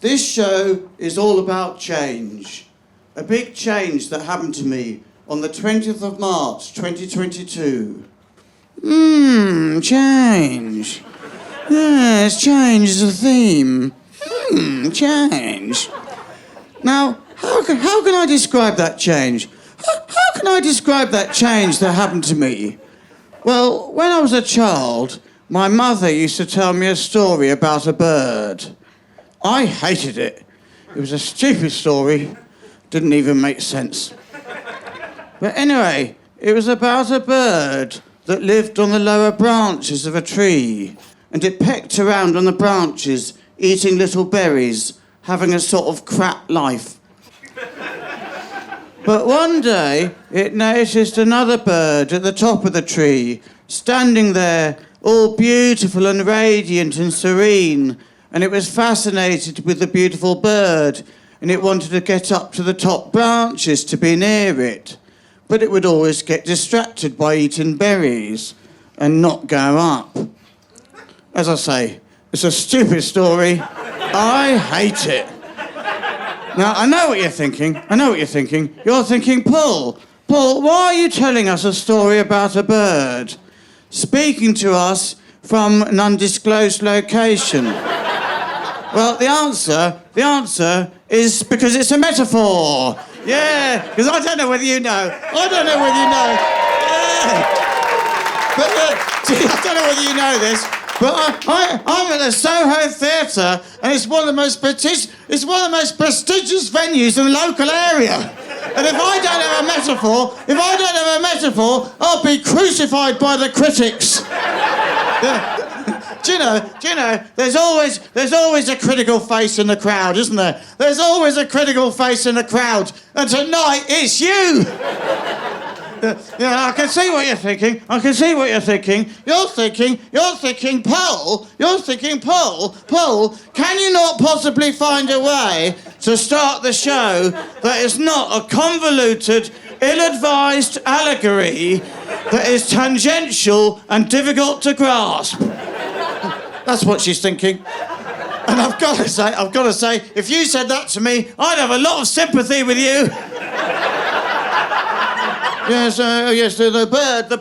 This show is all about change. A big change that happened to me on the 20th of March, 2022. Change. Yes, change is a theme. Change. Now, how can I describe that change? How can I describe that change that happened to me? Well, when I was a child, my mother used to tell me a story about a bird. I hated it. It was a stupid story. Didn't even make sense. But anyway, it was about a bird that lived on the lower branches of a tree, and it pecked around on the branches, eating little berries, having a sort of crap life. But one day, it noticed another bird at the top of the tree, standing there, all beautiful and radiant and serene, and it was fascinated with the beautiful bird, and it wanted to get up to the top branches to be near it. But it would always get distracted by eating berries and not go up. As I say, it's a stupid story. I hate it. Now, I know what you're thinking. You're thinking, Paul, why are you telling us a story about a bird? Speaking to us from an undisclosed location. Well, the answer is because it's a metaphor. Yeah, because I don't know whether you know. Yeah. But I don't know whether you know this, but I'm at the Soho Theatre, and it's one of the most prestigious venues in the local area. And if I don't have a metaphor, I'll be crucified by the critics. Yeah. Do you know, there's always a critical face in the crowd, isn't there? There's always a critical face in the crowd, and tonight it's you! Yeah, I can see what you're thinking. You're thinking, Paul, can you not possibly find a way to start the show that is not a convoluted, ill-advised allegory that is tangential and difficult to grasp? That's what she's thinking. And I've got to say, if you said that to me, I'd have a lot of sympathy with you. Yes, the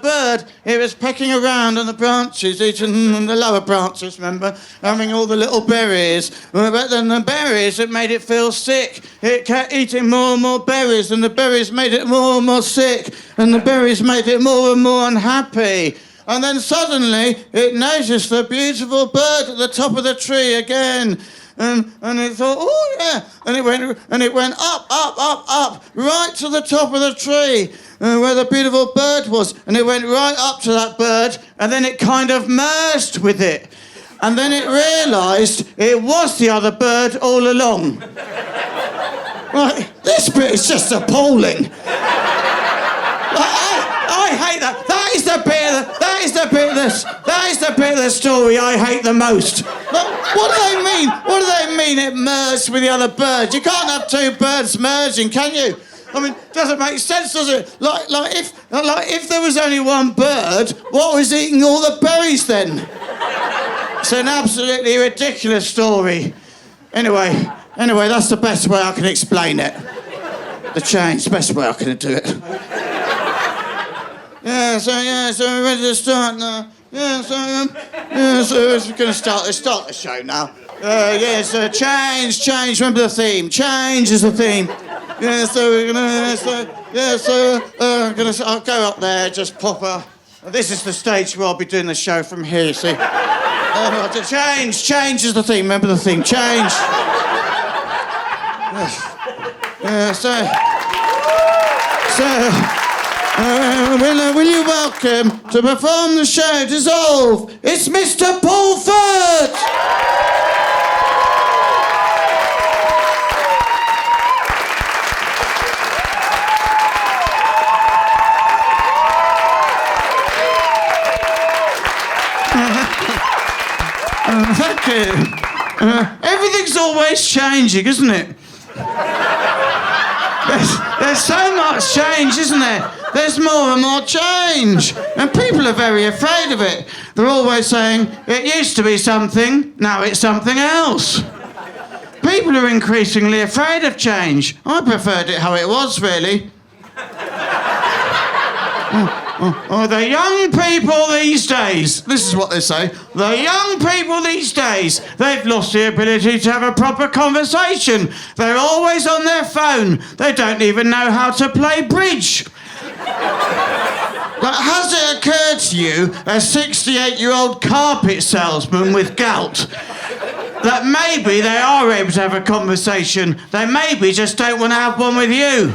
bird, it was pecking around on the branches, eating the lower branches, remember, having all the little berries. But then the berries, it made it feel sick. It kept eating more and more berries, and the berries made it more and more sick, and the berries made it more and more unhappy. And then suddenly, it noticed the beautiful bird at the top of the tree again. And it thought, oh yeah, and it went up, right to the top of the tree, where the beautiful bird was. And it went right up to that bird, and then it kind of merged with it. And then it realised it was the other bird all along. Right, this bit is just appalling. I hate that. That is the bit of the story I hate the most. But what do they mean? What do they mean it merged with the other birds? You can't have two birds merging, can you? I mean, doesn't make sense, does it? Like if there was only one bird, what was eating all the berries then? It's an absolutely ridiculous story. Anyway, that's the best way I can explain it. The change, best way I can do it. So we're ready to start now. So we're going to start the show now. Change, remember the theme. Change is the theme. I'll go up there, just pop up. This is the stage where I'll be doing the show from here, see? Change is the theme, remember the theme. Change. Will you welcome to perform the show Dissolve? It's Mr. Paul Ford! Thank you. Everything's always changing, isn't it? There's so much change, isn't there? There's more and more change. And people are very afraid of it. They're always saying, it used to be something, now it's something else. People are increasingly afraid of change. I preferred it how it was, really. The young people these days, this is what they say, the young people these days, they've lost the ability to have a proper conversation. They're always on their phone. They don't even know how to play bridge. But has it occurred to you, a 68-year-old carpet salesman with gout, that maybe they are able to have a conversation, they maybe just don't want to have one with you?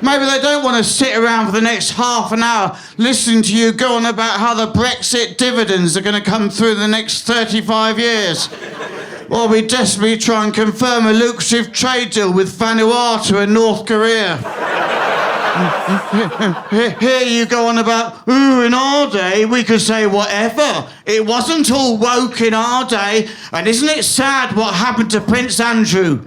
Maybe they don't want to sit around for the next half an hour listening to you go on about how the Brexit dividends are going to come through the next 35 years. While we desperately try and confirm a lucrative trade deal with Vanuatu and North Korea. Here you go on about, in our day we could say whatever. It wasn't all woke in our day. And isn't it sad what happened to Prince Andrew?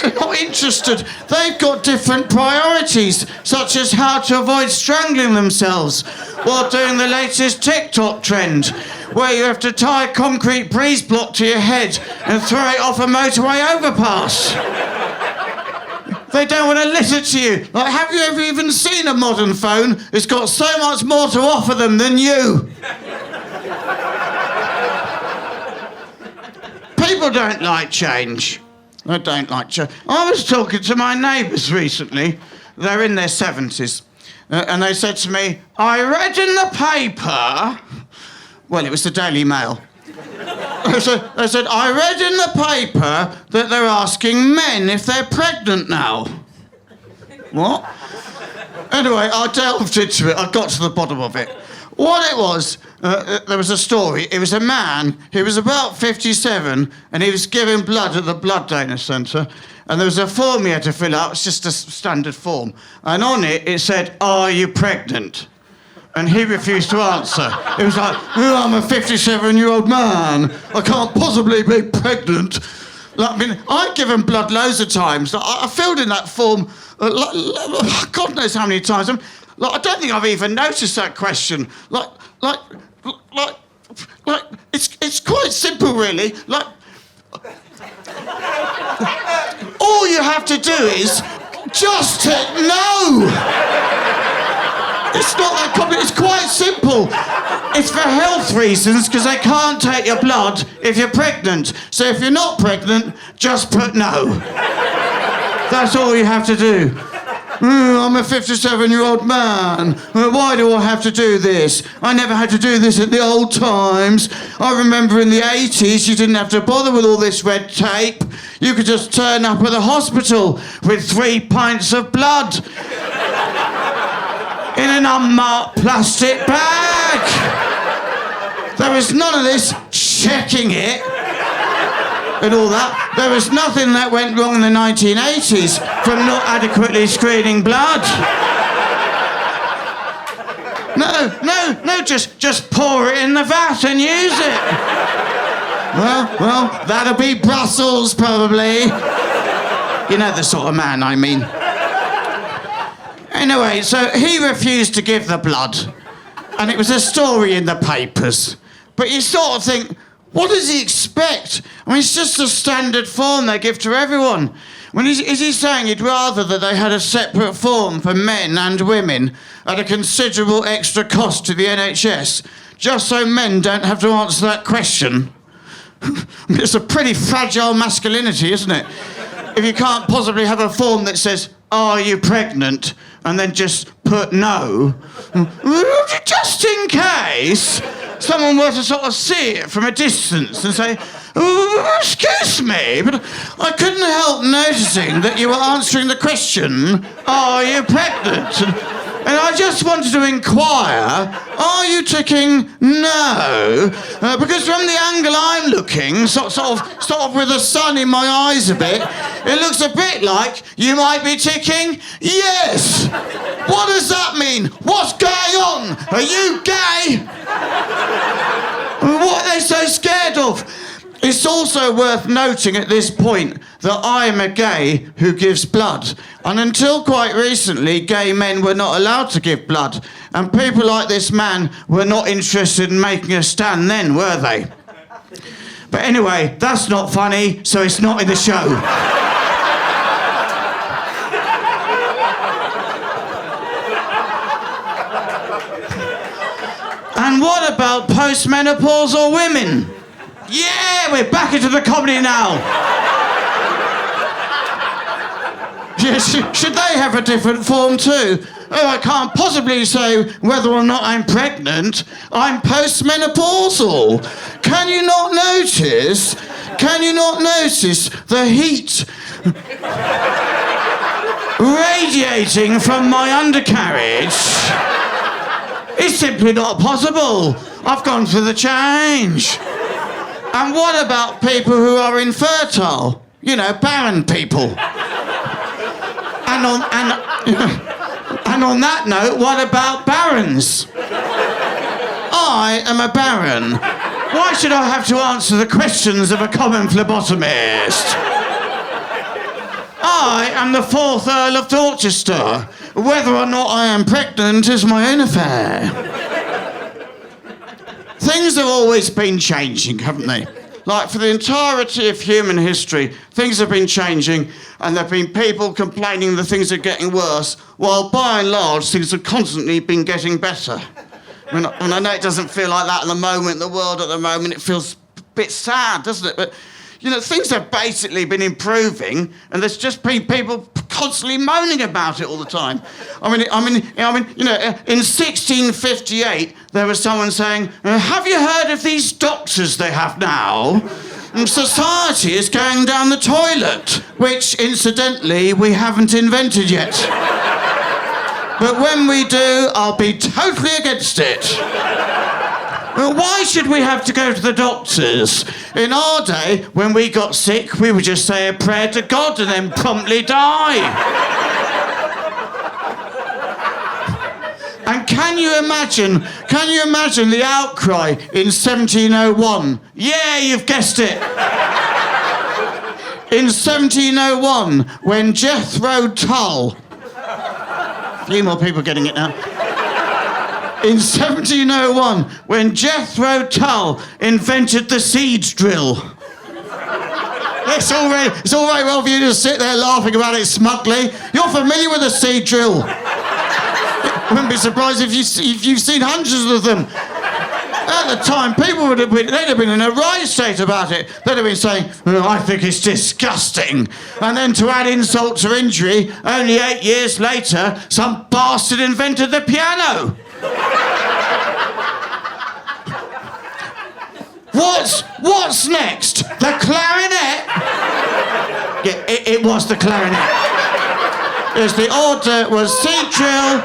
They're not interested. They've got different priorities, such as how to avoid strangling themselves while doing the latest TikTok trend, where you have to tie a concrete breeze block to your head and throw it off a motorway overpass. They don't want to listen to you. Like, have you ever even seen a modern phone? It's got so much more to offer them than you. People don't like change. I don't like change. I was talking to my neighbours recently. They're in their 70s. And they said to me, I read in the paper... Well, it was the Daily Mail. They said, I read in the paper that they're asking men if they're pregnant now. What? Anyway, I delved into it. I got to the bottom of it. What it was, there was a story. It was a man, he was about 57, and he was giving blood at the blood donor centre, and there was a form he had to fill out. It's just a standard form. And on it, it said, are you pregnant? And he refused to answer. It was like, I'm a 57-year-old man. I can't possibly be pregnant. Like, I mean, I've given blood loads of times. I filled in that form, God knows how many times. I don't think I've even noticed that question. It's quite simple, really. All you have to do is just tick no. It's not that complicated. It's quite simple. It's for health reasons, because they can't take your blood if you're pregnant. So if you're not pregnant, just put no. That's all you have to do. I'm a 57-year-old man. Why do I have to do this? I never had to do this in the old times. I remember in the 80s, you didn't have to bother with all this red tape. You could just turn up at the hospital with 3 pints of blood in an unmarked plastic bag. There was none of this checking it and all that. There was nothing that went wrong in the 1980s from not adequately screening blood. No, just pour it in the vat and use it. Well, that'll be Brussels, probably. You know the sort of man I mean. Anyway, so he refused to give the blood, and it was a story in the papers. But you sort of think, what does he expect? I mean, it's just a standard form they give to everyone. Is he saying he'd rather that they had a separate form for men and women at a considerable extra cost to the NHS, just so men don't have to answer that question? It's a pretty fragile masculinity, isn't it? If you can't possibly have a form that says, are you pregnant? And then just put no. Just in case someone were to sort of see it from a distance and say, excuse me, but I couldn't help noticing that you were answering the question, are you pregnant? And I just wanted to inquire, are you ticking no? Because from the angle I'm looking, sort of with the sun in my eyes a bit, it looks a bit like you might be ticking yes. What does that mean? What's going on? Are you gay? What are they so scared of? It's also worth noting at this point that I'm a gay who gives blood. And until quite recently, gay men were not allowed to give blood. And people like this man were not interested in making a stand then, were they? But anyway, that's not funny, so it's not in the show. And what about postmenopausal women? Yeah, we're back into the comedy now. Yeah, should they have a different form too? Oh, I can't possibly say whether or not I'm pregnant. I'm postmenopausal. Can you not notice? Can you not notice the heat radiating from my undercarriage? It's simply not possible. I've gone through the change. And what about people who are infertile? You know, barren people. And on that note, what about barons? I am a baron. Why should I have to answer the questions of a common phlebotomist? I am the 4th Earl of Dorchester. Whether or not I am pregnant is my own affair. Things have always been changing, haven't they? Like, for the entirety of human history, things have been changing, and there have been people complaining that things are getting worse, while by and large, things have constantly been getting better. And I know it doesn't feel like that at the moment, the world at the moment, it feels a bit sad, doesn't it? But, you know, things have basically been improving, and there's just been people constantly moaning about it all the time. I mean, you know, in 1658, there was someone saying, have you heard of these doctors they have now? Society is going down the toilet, which, incidentally, we haven't invented yet. But when we do, I'll be totally against it. Well, why should we have to go to the doctors? In our day, when we got sick, we would just say a prayer to God and then promptly die. And can you imagine the outcry in 1701? Yeah, you've guessed it. In 1701, when Jethro Tull... A few more people getting it now. In 1701, when Jethro Tull invented the seed drill. It's all very well for you to sit there laughing about it smugly. You're familiar with the seed drill. I wouldn't be surprised if you've seen hundreds of them. At the time, people they'd have been in a riot state about it. They'd have been saying, oh, I think it's disgusting. And then to add insult to injury, only 8 years later, some bastard invented the piano. What's next? The clarinet? Yeah, it was the clarinet. Yes, the order was seed drill.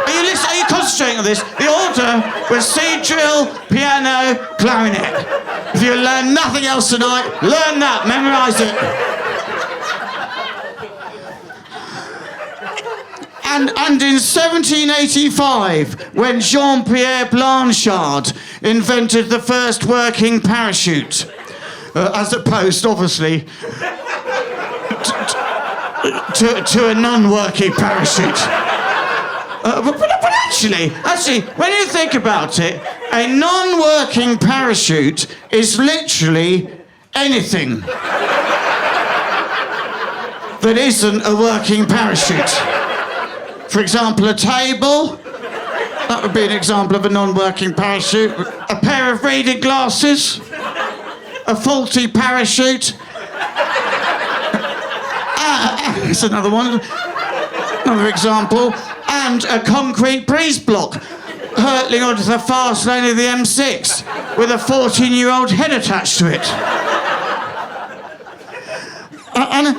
Are you concentrating on this? The order was seed drill, piano, clarinet. If you learn nothing else tonight, learn that, memorise it. And in 1785, when Jean-Pierre Blanchard invented the first working parachute, as opposed, obviously, to a non-working parachute. But actually, when you think about it, a non-working parachute is literally anything that isn't a working parachute. For example, a table. That would be an example of a non-working parachute. A pair of reading glasses. A faulty parachute. That's another one. Another example. And a concrete breeze block hurtling onto the fast lane of the M6 with a 14-year-old head attached to it. And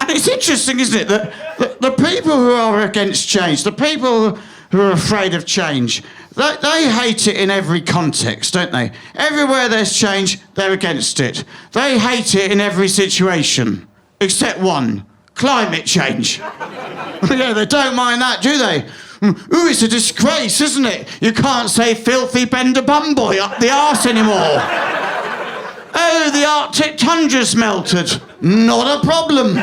it's interesting, isn't it, that the people who are against change, the people who are afraid of change, they hate it in every context, don't they? Everywhere there's change, they're against it. They hate it in every situation, except one, climate change. Yeah, they don't mind that, do they? Ooh, it's a disgrace, isn't it? You can't say filthy bender bum boy up the arse anymore. Oh, the Arctic tundra's melted. Not a problem.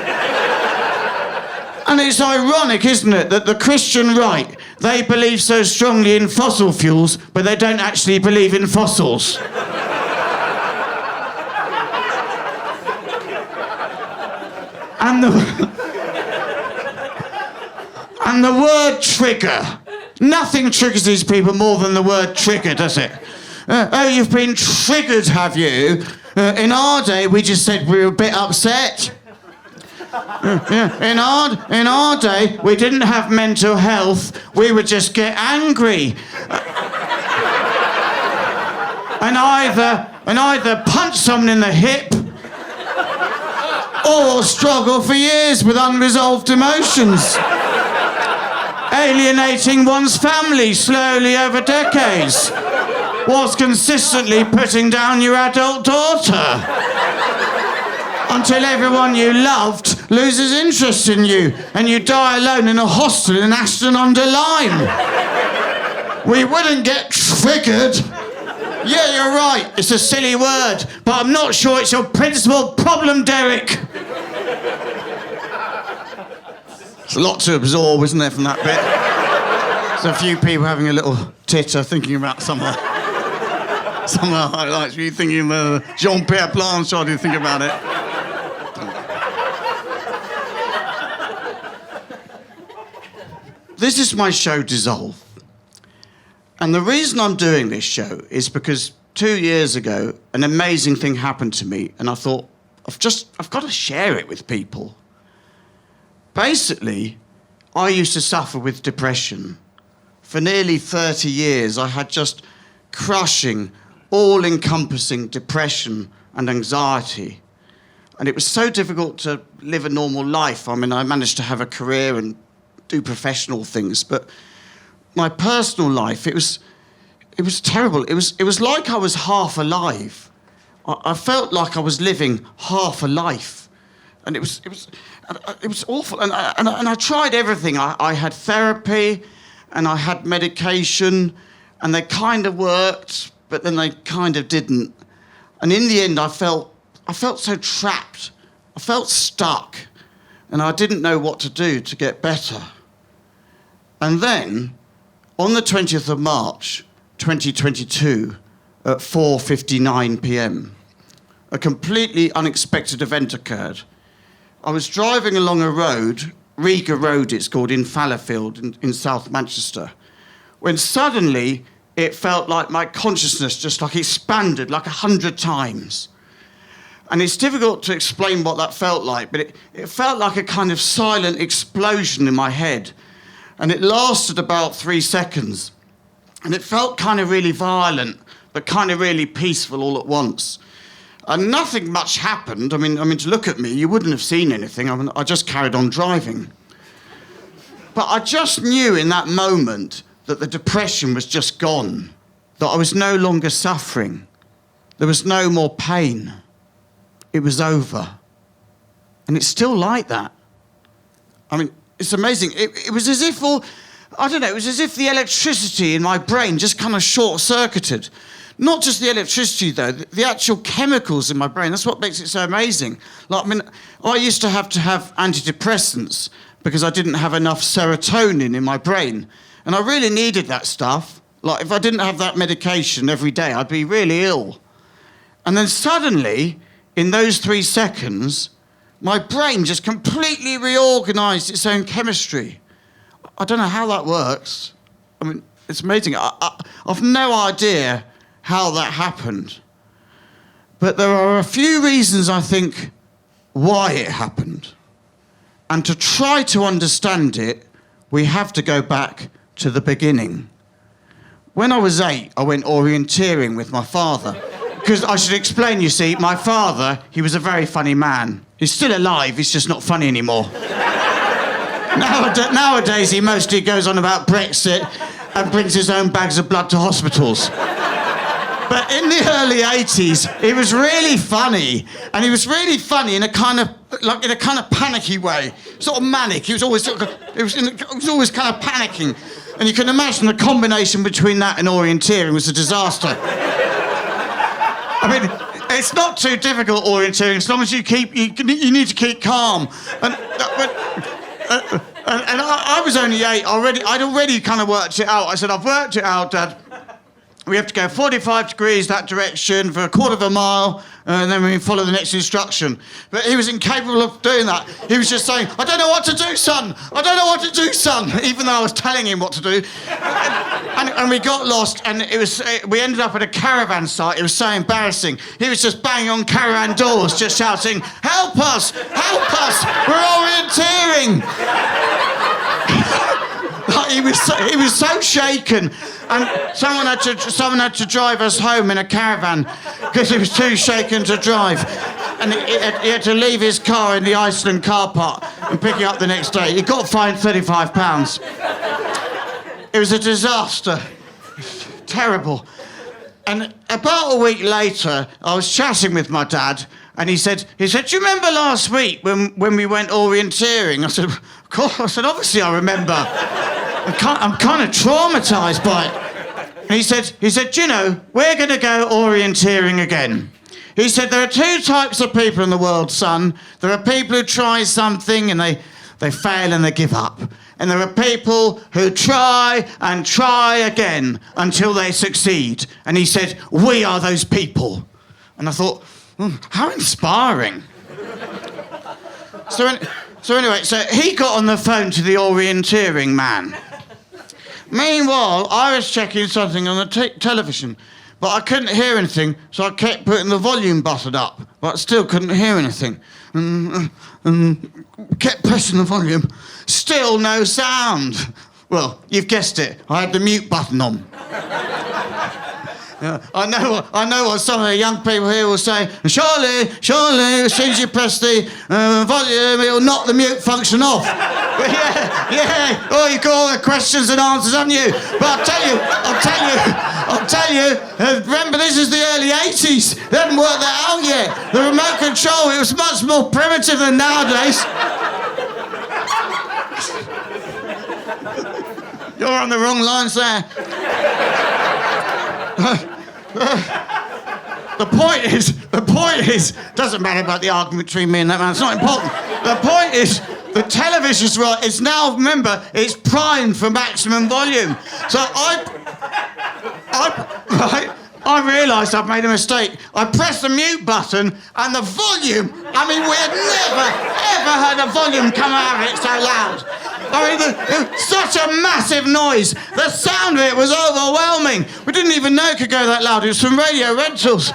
And it's ironic, isn't it, that the Christian right, they believe so strongly in fossil fuels, but they don't actually believe in fossils. And the word trigger. Nothing triggers these people more than the word trigger, does it? Oh, you've been triggered, have you? In our day, we just said we were a bit upset. In our day, we didn't have mental health. We would just get angry. And either punch someone in the hip or struggle for years with unresolved emotions. Alienating one's family slowly over decades, whilst consistently putting down your adult daughter. Until everyone you loved loses interest in you and you die alone in a hostel in Ashton-under-Lyne. We wouldn't get triggered. Yeah, you're right, it's a silly word, but I'm not sure it's your principal problem, Derek. There's a lot to absorb, isn't there, from that bit? There's a few people having a little titter thinking about some of the highlights. Were you thinking of Jean-Pierre Blanchard, you think about it? This is my show, Dissolve. And the reason I'm doing this show is because 2 years ago, an amazing thing happened to me, and I thought, I've got to share it with people. Basically, I used to suffer with depression. For nearly 30 years, I had just crushing, all-encompassing depression and anxiety. And it was so difficult to live a normal life. I mean, I managed to have a career and do professional things, but my personal life, it was terrible. It was like I was half alive. I felt like I was living half a life, and it was awful. And I tried everything. I had therapy, and I had medication, and they kind of worked, but then they kind of didn't. And in the end, I felt so trapped. I felt stuck, and I didn't know what to do to get better. And then, on the 20th of March, 2022, at 4:59 p.m, a completely unexpected event occurred. I was driving along a road, Riga Road it's called, in Fallowfield in South Manchester, when suddenly it felt like my consciousness just like expanded like 100 times. And it's difficult to explain what that felt like, but it felt like a kind of silent explosion in my head. And it lasted about 3 seconds. And it felt kind of really violent, but kind of really peaceful all at once. And nothing much happened. I mean, to look at me, you wouldn't have seen anything. I just carried on driving. But I just knew in that moment that the depression was just gone, that I was no longer suffering. There was no more pain. It was over. And it's still like that. I mean, it's amazing. It was as if it was as if the electricity in my brain just kind of short-circuited. Not just the electricity, though, the actual chemicals in my brain. That's what makes it so amazing. Like, I mean, I used to have antidepressants because I didn't have enough serotonin in my brain. And I really needed that stuff. Like, if I didn't have that medication every day, I'd be really ill. And then suddenly, in those 3 seconds, my brain just completely reorganised its own chemistry. I don't know how that works. I mean, it's amazing. I've no idea how that happened. But there are a few reasons, I think, why it happened. And to try to understand it, we have to go back to the beginning. When I was 8, I went orienteering with my father. Because I should explain, you see, my father, he was a very funny man. He's still alive, he's just not funny anymore. Nowadays, he mostly goes on about Brexit and brings his own bags of blood to hospitals. But in the early 80s, he was really funny. And he was really funny in a kind of panicky way. Sort of manic. He was always kind of panicking. And you can imagine the combination between that and orienteering was a disaster. I mean, it's not too difficult orienteering as long as you need to keep calm. And I was only 8 already. I'd already kind of worked it out. I said, I've worked it out, Dad. we have to go 45 degrees that direction for a quarter of a mile, and then we follow the next instruction. But he was incapable of doing that. He was just saying, I don't know what to do, son. I don't know what to do, son. Even though I was telling him what to do. And we got lost, and we ended up at a caravan site. It was so embarrassing. He was just banging on caravan doors, just shouting, help us, we're orienteering. He was so shaken, and someone had to drive us home in a caravan because he was too shaken to drive, and he had to leave his car in the Iceland car park and pick it up the next day. He got fined £35. It was a disaster, terrible. And about a week later, I was chatting with my dad, and he said, do you remember last week when we went orienteering? I said, of course. I said, obviously I remember. I'm kind of traumatised by it. And he said, do you know, we're going to go orienteering again. He said, there are two types of people in the world, son. There are people who try something and they fail and they give up. And there are people who try and try again until they succeed. And he said, we are those people. And I thought, how inspiring. So anyway, he got on the phone to the orienteering man. Meanwhile, I was checking something on the television, but I couldn't hear anything, so I kept putting the volume button up, but I still couldn't hear anything. Kept pressing the volume, still no sound. Well, you've guessed it, I had the mute button on. I know what some of the young people here will say, surely, as soon as you press the volume, it'll knock the mute function off. But yeah, oh, you've got all the questions and answers, haven't you? But I'll tell you, remember this is the early 80s. They hadn't worked that out yet. The remote control, it was much more primitive than nowadays. You're on the wrong lines there. The point is, doesn't matter about the argument between me and that man, it's not important. The point is, the television's right, it's now, remember, it's primed for maximum volume. So I realised I've made a mistake. I pressed the mute button and the volume, I mean, we had never, ever heard a volume come out of it so loud. I mean, it was such a massive noise. The sound of it was overwhelming. We didn't even know it could go that loud. It was from radio rentals.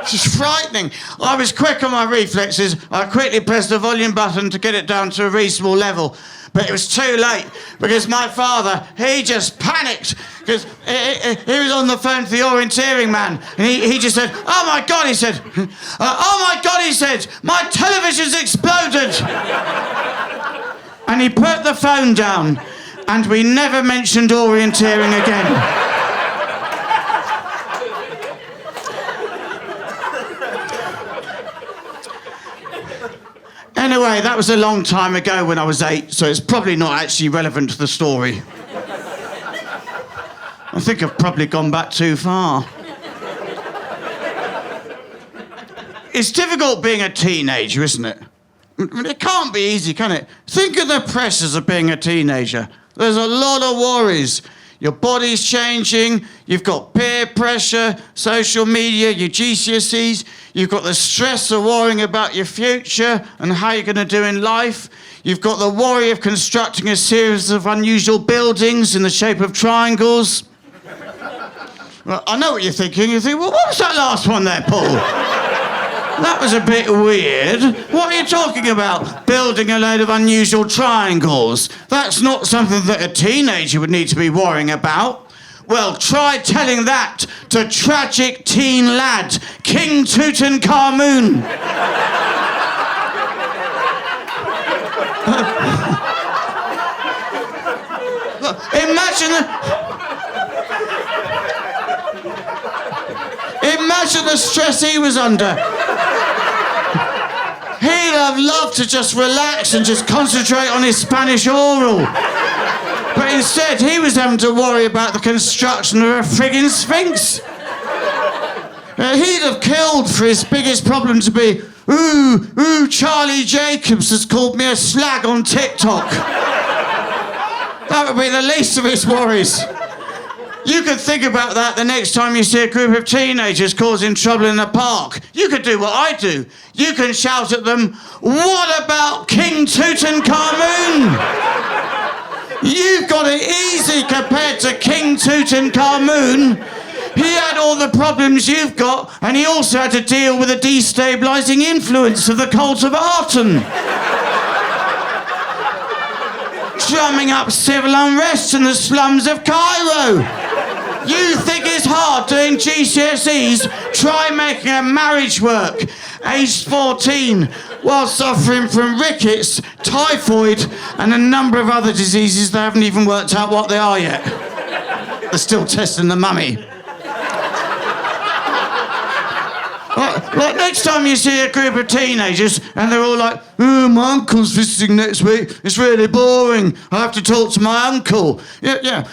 It's just frightening. I was quick on my reflexes. I quickly pressed the volume button to get it down to a reasonable level. But it was too late because my father, he just panicked because he was on the phone to the orienteering man and he just said, oh my God, he said, my television's exploded. And he put the phone down and we never mentioned orienteering again. Anyway, that was a long time ago when I was 8, so it's probably not actually relevant to the story. I think I've probably gone back too far. It's difficult being a teenager, isn't it? It can't be easy, can it? Think of the pressures of being a teenager. There's a lot of worries. Your body's changing, you've got peer pressure, social media, your GCSEs, you've got the stress of worrying about your future and how you're going to do in life. You've got the worry of constructing a series of unusual buildings in the shape of triangles. Well, I know what you're thinking. You think, well, what was that last one there, Paul? That was a bit weird. What are you talking about? Building a load of unusual triangles. That's not something that a teenager would need to be worrying about. Well, try telling that to tragic teen lad, King Tutankhamun. Imagine the stress he was under. He'd have loved to just relax and just concentrate on his Spanish oral. But instead, he was having to worry about the construction of a friggin' sphinx. He'd have killed for his biggest problem to be, ooh, Charlie Jacobs has called me a slag on TikTok. That would be the least of his worries. You could think about that the next time you see a group of teenagers causing trouble in a park. You could do what I do. You can shout at them, "What about King Tutankhamun?" You've got it easy compared to King Tutankhamun. He had all the problems you've got, and he also had to deal with the destabilising influence of the cult of Aten. Drumming up civil unrest in the slums of Cairo. You think it's hard doing GCSEs? Try making a marriage work, aged 14, while suffering from rickets, typhoid, and a number of other diseases they haven't even worked out what they are yet. They're still testing the mummy. Like next time you see a group of teenagers and they're all like, "Oh, my uncle's visiting next week. It's really boring. I have to talk to my uncle." Yeah,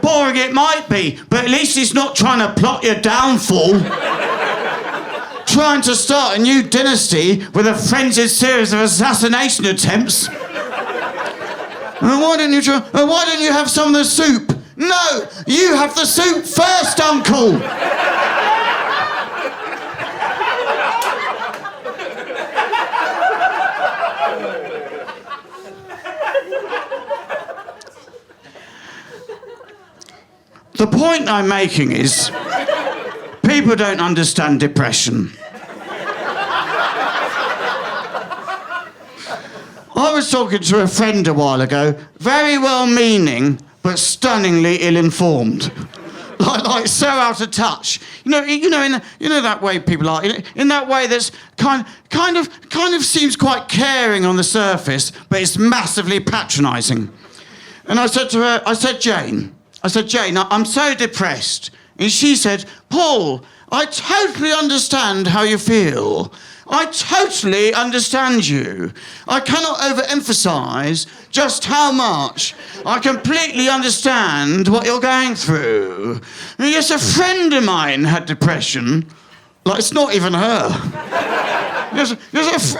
boring it might be, but at least he's not trying to plot your downfall. Trying to start a new dynasty with a frenzied series of assassination attempts. Why don't you have some of the soup? No, you have the soup first, uncle. The point I'm making is, people don't understand depression. I was talking to a friend a while ago, very well-meaning, but stunningly ill-informed. Like so out of touch. You know that way people are. In that way that's kind of seems quite caring on the surface, but it's massively patronising. And I said to her, Jane, I'm so depressed. And she said, "Paul, I totally understand how you feel. I totally understand you. I cannot overemphasise just how much I completely understand what you're going through. Yes, a friend of mine had depression. Like, it's not even her. Yes,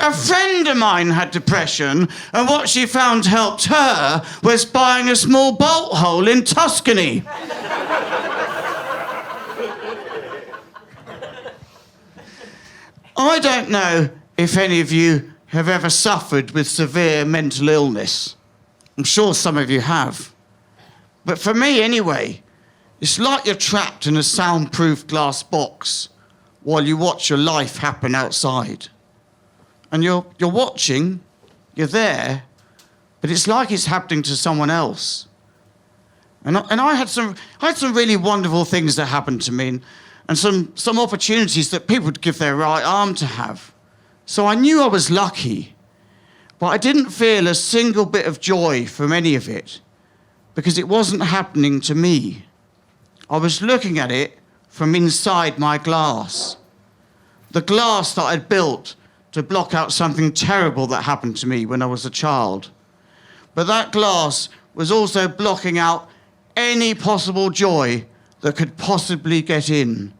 a friend of mine had depression, and what she found helped her was buying a small bolt hole in Tuscany." I don't know if any of you have ever suffered with severe mental illness. I'm sure some of you have. But for me, anyway, it's like you're trapped in a soundproof glass box while you watch your life happen outside. And you're watching, you're there, but it's like it's happening to someone else. And I had some really wonderful things that happened to me, and some opportunities that people would give their right arm to have. So I knew I was lucky, but I didn't feel a single bit of joy from any of it, because it wasn't happening to me. I was looking at it from inside my glass. The glass that I'd built to block out something terrible that happened to me when I was a child. But that glass was also blocking out any possible joy that could possibly get in,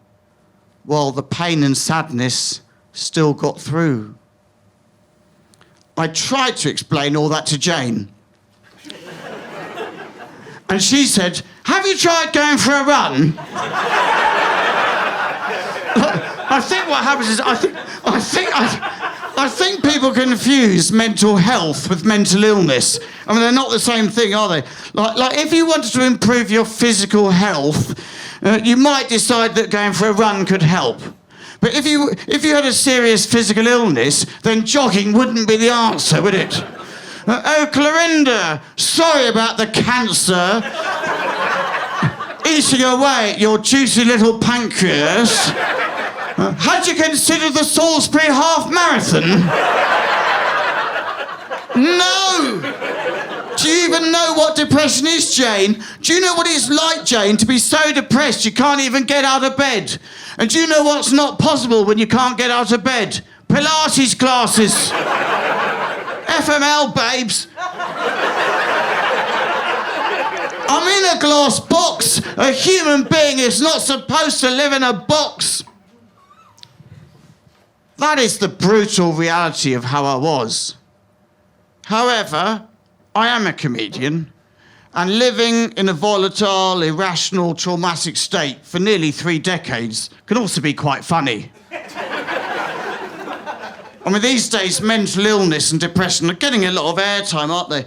while the pain and sadness still got through. I tried to explain all that to Jane. And she said, "Have you tried going for a run?" I think what happens is, I think people confuse mental health with mental illness. I mean, they're not the same thing, are they? Like if you wanted to improve your physical health, you might decide that going for a run could help. But if you had a serious physical illness, then jogging wouldn't be the answer, would it? Oh, Clorinda, sorry about the cancer eating away at your juicy little pancreas. Had you considered the Salisbury Half Marathon? No! Do you even know what depression is, Jane? Do you know what it's like, Jane, to be so depressed you can't even get out of bed? And do you know what's not possible when you can't get out of bed? Pilates classes. FML, babes. I'm in a glass box. A human being is not supposed to live in a box. That is the brutal reality of how I was. However, I am a comedian, And living in a volatile, irrational, traumatic state for nearly 3 decades can also be quite funny. I mean, these days, mental illness and depression are getting a lot of airtime, aren't they?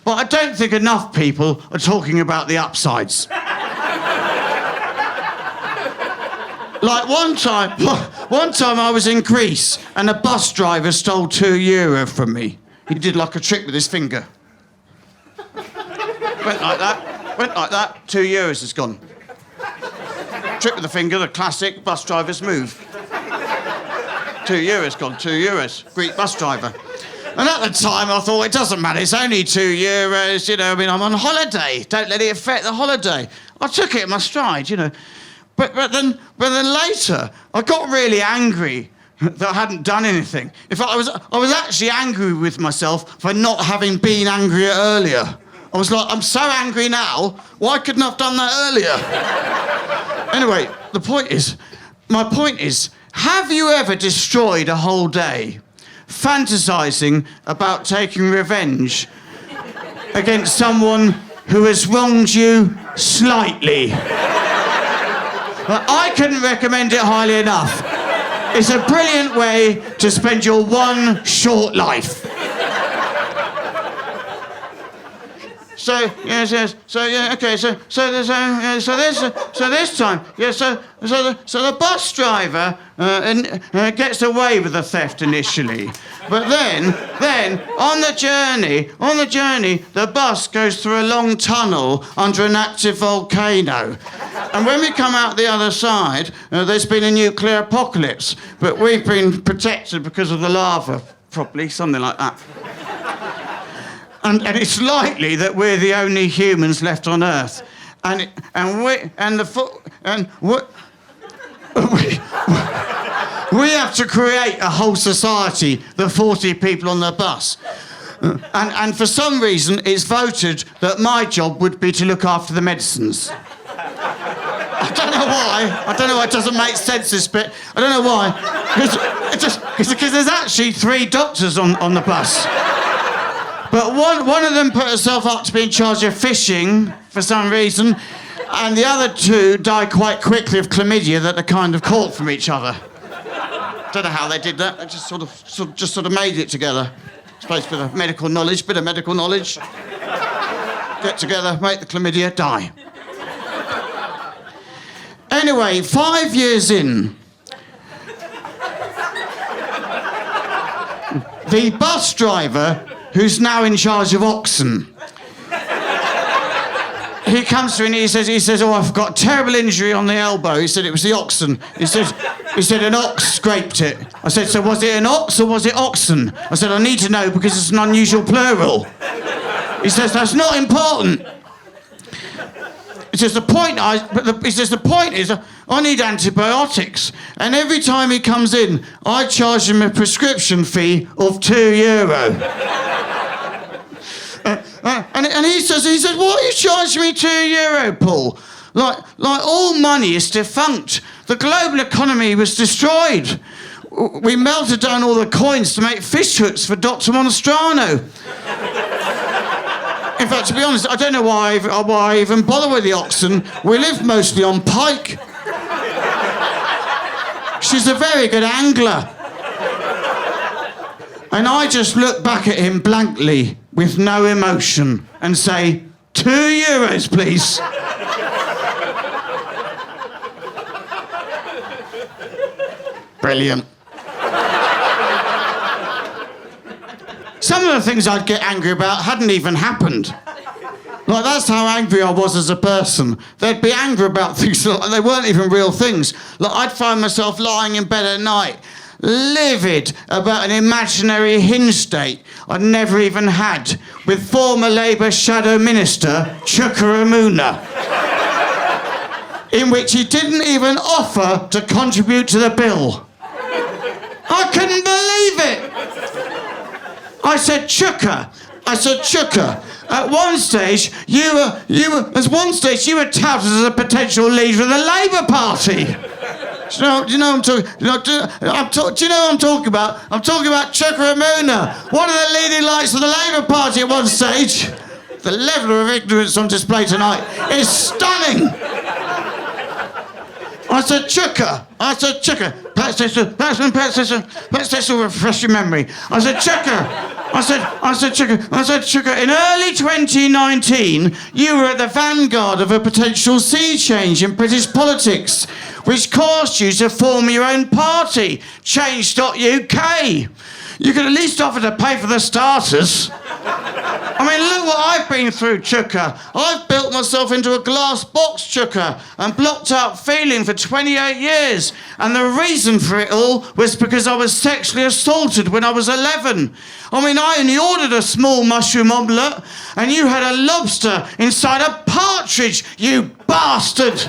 But I don't think enough people are talking about the upsides. Like one time I was in Greece and a bus driver stole €2 from me. He did like a trick with his finger. Went like that, €2 is gone. Trick with the finger, the classic bus driver's move. €2 gone, €2. Greek bus driver. And at the time I thought, it doesn't matter, it's only €2, you know, I mean, I'm on holiday. Don't let it affect the holiday. I took it in my stride, you know. But then later, I got really angry that I hadn't done anything. In fact, I was actually angry with myself for not having been angrier earlier. I was like, I'm so angry now, why couldn't I have done that earlier? Anyway, my point is, have you ever destroyed a whole day fantasising about taking revenge against someone who has wronged you slightly? I couldn't recommend it highly enough. It's a brilliant way to spend your one short life. So this time, so the bus driver gets away with the theft initially, but then on the journey, the bus goes through a long tunnel under an active volcano, and when we come out the other side, there's been a nuclear apocalypse, but we've been protected because of the lava, probably something like that. And it's likely that we're the only humans left on Earth, we have to create a whole society, the 40 people on the bus. And for some reason, it's voted that my job would be to look after the medicines. I don't know why. It doesn't make sense, this bit. I don't know why. Because there's actually 3 doctors on the bus. But one of them put herself up to be in charge of fishing for some reason, and the other 2 died quite quickly of chlamydia that they kind of caught from each other. Don't know how they did that. They just sort of made it together. I suppose bit of medical knowledge. Get together, make the chlamydia, die. Anyway, 5 years in, the bus driver, who's now in charge of oxen, he comes to me and he says, oh, I've got a terrible injury on the elbow. He said it was the oxen. He said an ox scraped it. I said, so was it an ox or was it oxen? I said, I need to know because it's an unusual plural. He says, that's not important. He says, the point is, I need antibiotics. And every time he comes in, I charge him a prescription fee of €2. And he says, what are you charging me €2, Paul? Like all money is defunct. The global economy was destroyed. We melted down all the coins to make fish hooks for Dr. Monostrano. In fact, to be honest, I don't know why I even bother with the oxen. We live mostly on pike. She's a very good angler. And I just look back at him blankly, with no emotion, and say, €2, please. Brilliant. Some of the things I'd get angry about hadn't even happened. Like, that's how angry I was as a person. They'd be angry about things that they weren't even real things. Like, I'd find myself lying in bed at night, livid about an imaginary hinge date I'd never even had with former Labour Shadow Minister Chuka Umunna, in which he didn't even offer to contribute to the bill. I couldn't believe it. I said, Chuka, at one stage you were touted as a potential leader of the Labour Party. Do you know what I'm talking about? I'm talking about Chuka Umunna, one of the leading lights of the Labour Party at one stage. The level of ignorance on display tonight is stunning. I said, Chuka. Perhaps this will refresh your memory. I said, Chuka. I said, Chuka, in early 2019, you were at the vanguard of a potential sea change in British politics, which caused you to form your own party, Change.UK. You could at least offer to pay for the starters. I mean, look what I've been through, Chuka. I've built myself into a glass box, Chuka, and blocked out feeling for 28 years. And the reason for it all was because I was sexually assaulted when I was 11. I mean, I only ordered a small mushroom omelette, and you had a lobster inside a partridge, you bastard!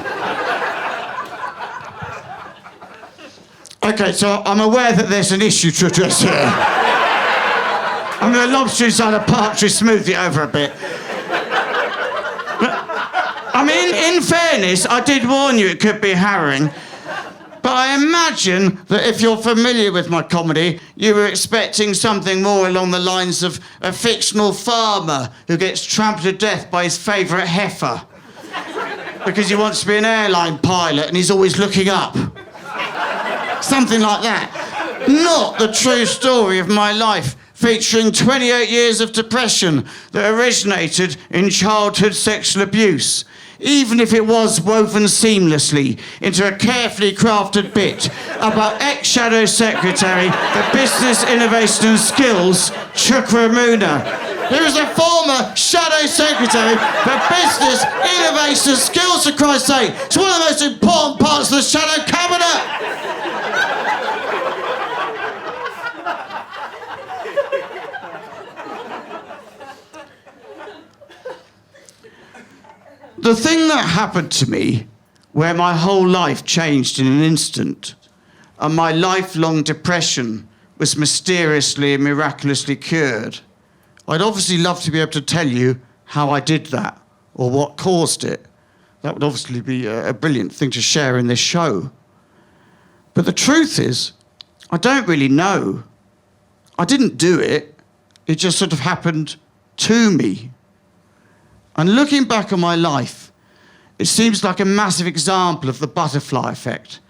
Okay, so I'm aware that there's an issue to address here. I mean, the lobster inside a partridge smoothed it over a bit. But, I mean, in fairness, I did warn you it could be harrowing. But I imagine that if you're familiar with my comedy, you were expecting something more along the lines of a fictional farmer who gets trampled to death by his favourite heifer because he wants to be an airline pilot and he's always looking up. Something like that. Not the true story of my life, featuring 28 years of depression that originated in childhood sexual abuse, even if it was woven seamlessly into a carefully crafted bit about ex-shadow secretary for business innovation and skills, Chuka Umunna. He was a former shadow secretary for business innovation and skills, for Christ's sake. It's one of the most important parts of the shadow cabinet. The thing that happened to me, where my whole life changed in an instant, and my lifelong depression was mysteriously and miraculously cured, I'd obviously love to be able to tell you how I did that, or what caused it. That would obviously be a brilliant thing to share in this show. But the truth is, I don't really know. I didn't do it. It just sort of happened to me. And looking back on my life, it seems like a massive example of the butterfly effect,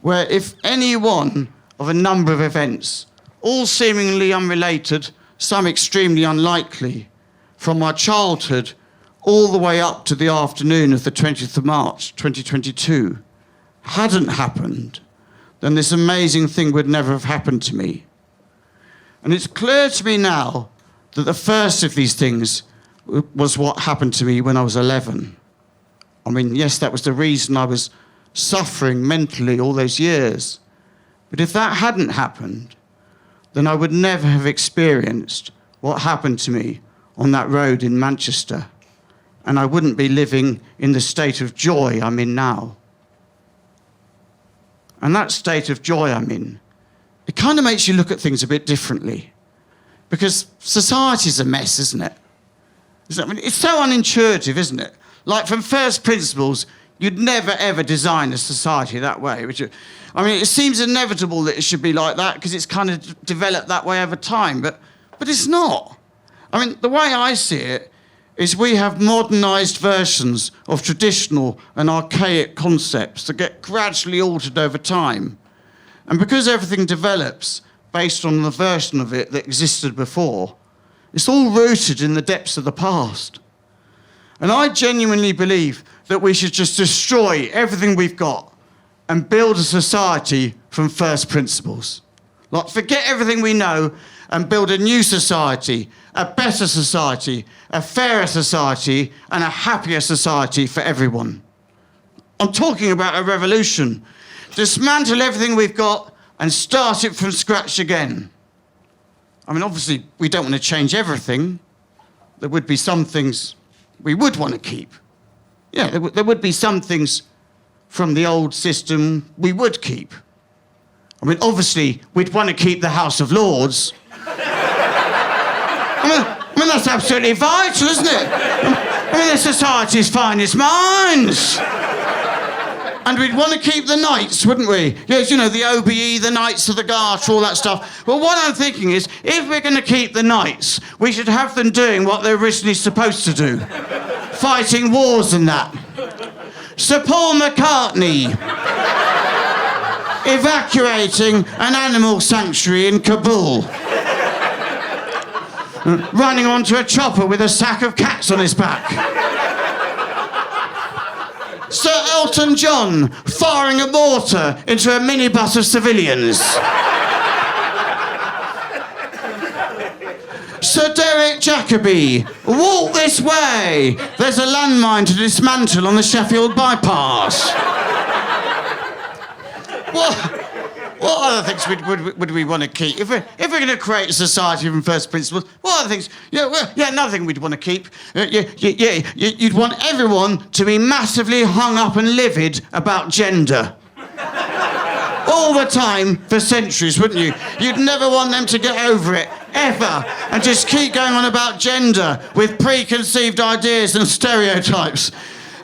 where if any one of a number of events, all seemingly unrelated, some extremely unlikely, from my childhood all the way up to the afternoon of the 20th of March, 2022, hadn't happened, then this amazing thing would never have happened to me. And it's clear to me now that the first of these things was what happened to me when I was 11. I mean, yes, that was the reason I was suffering mentally all those years. But if that hadn't happened, then I would never have experienced what happened to me on that road in Manchester. And I wouldn't be living in the state of joy I'm in now. And that state of joy I'm in, it kind of makes you look at things a bit differently. Because society's a mess, isn't it? I mean, it's so unintuitive, isn't it? Like, from first principles, you'd never, ever design a society that way, would you? I mean, it seems inevitable that it should be like that because it's kind of developed that way over time, but it's not. I mean, the way I see it is we have modernised versions of traditional and archaic concepts that get gradually altered over time. And because everything develops based on the version of it that existed before, it's all rooted in the depths of the past. And I genuinely believe that we should just destroy everything we've got and build a society from first principles. Like, forget everything we know and build a new society, a better society, a fairer society, and a happier society for everyone. I'm talking about a revolution. Dismantle everything we've got and start it from scratch again. I mean, obviously, we don't want to change everything. There would be some things we would want to keep. Yeah, there would be some things from the old system we would keep. I mean, obviously, we'd want to keep the House of Lords. I mean, that's absolutely vital, isn't it? I mean, they're society's finest minds. And we'd want to keep the Knights, wouldn't we? Yes, you know, the OBE, the Knights of the Garter, all that stuff. Well, what I'm thinking is, if we're going to keep the Knights, we should have them doing what they're originally supposed to do. Fighting wars and that. Sir Paul McCartney evacuating an animal sanctuary in Kabul. Running onto a chopper with a sack of cats on his back. Sir Elton John firing a mortar into a minibus of civilians. Sir Derek Jacobi, walk this way. There's a landmine to dismantle on the Sheffield bypass. What other things would we want to keep? If we're going to create a society from first principles, what other things? Another thing we'd want to keep. You'd want everyone to be massively hung up and livid about gender. All the time for centuries, wouldn't you? You'd never want them to get over it, ever, and just keep going on about gender with preconceived ideas and stereotypes.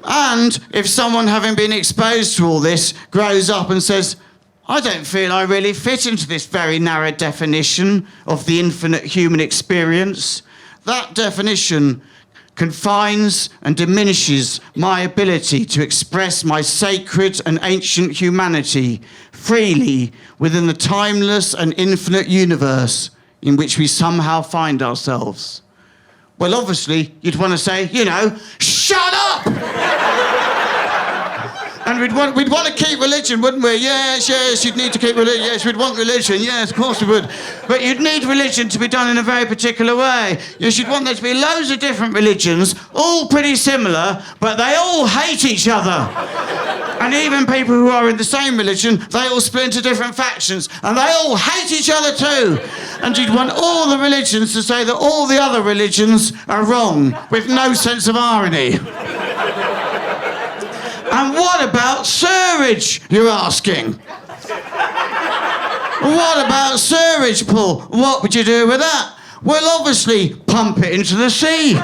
And if someone, having been exposed to all this, grows up and says, I don't feel I really fit into this very narrow definition of the infinite human experience, that definition confines and diminishes my ability to express my sacred and ancient humanity freely within the timeless and infinite universe in which we somehow find ourselves. Well, obviously, you'd want to say, shut up! And we'd want to keep religion, wouldn't we? Yes, you'd need to keep religion. Yes, we'd want religion. Yes, of course we would. But you'd need religion to be done in a very particular way. Yes, you'd want there to be loads of different religions, all pretty similar, but they all hate each other. And even people who are in the same religion, they all split into different factions, and they all hate each other too. And you'd want all the religions to say that all the other religions are wrong, with no sense of irony. And what about sewerage, you're asking? What about sewerage, Paul? What would you do with that? Well, obviously, pump it into the sea.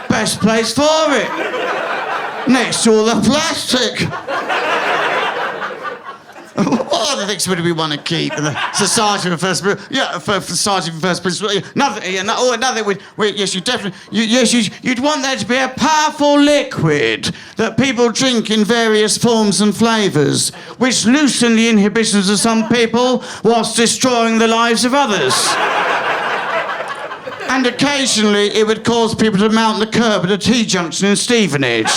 Best place for it. Next to all the plastic. What other things would we want to keep in the society for first principles? Yeah, for society for first principles. Another. Yes, you definitely. You'd want there to be a powerful liquid that people drink in various forms and flavours, which loosen the inhibitions of some people whilst destroying the lives of others. And occasionally, it would cause people to mount the curb at a T-junction in Stevenage.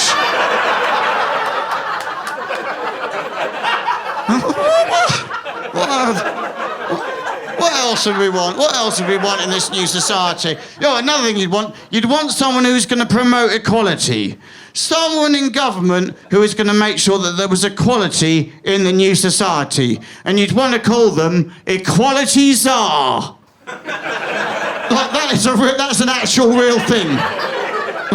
What else would we want? What else would we want in this new society? Another thing you'd want someone who's going to promote equality. Someone in government who is going to make sure that there was equality in the new society. And you'd want to call them Equality Czar. That's an actual real thing.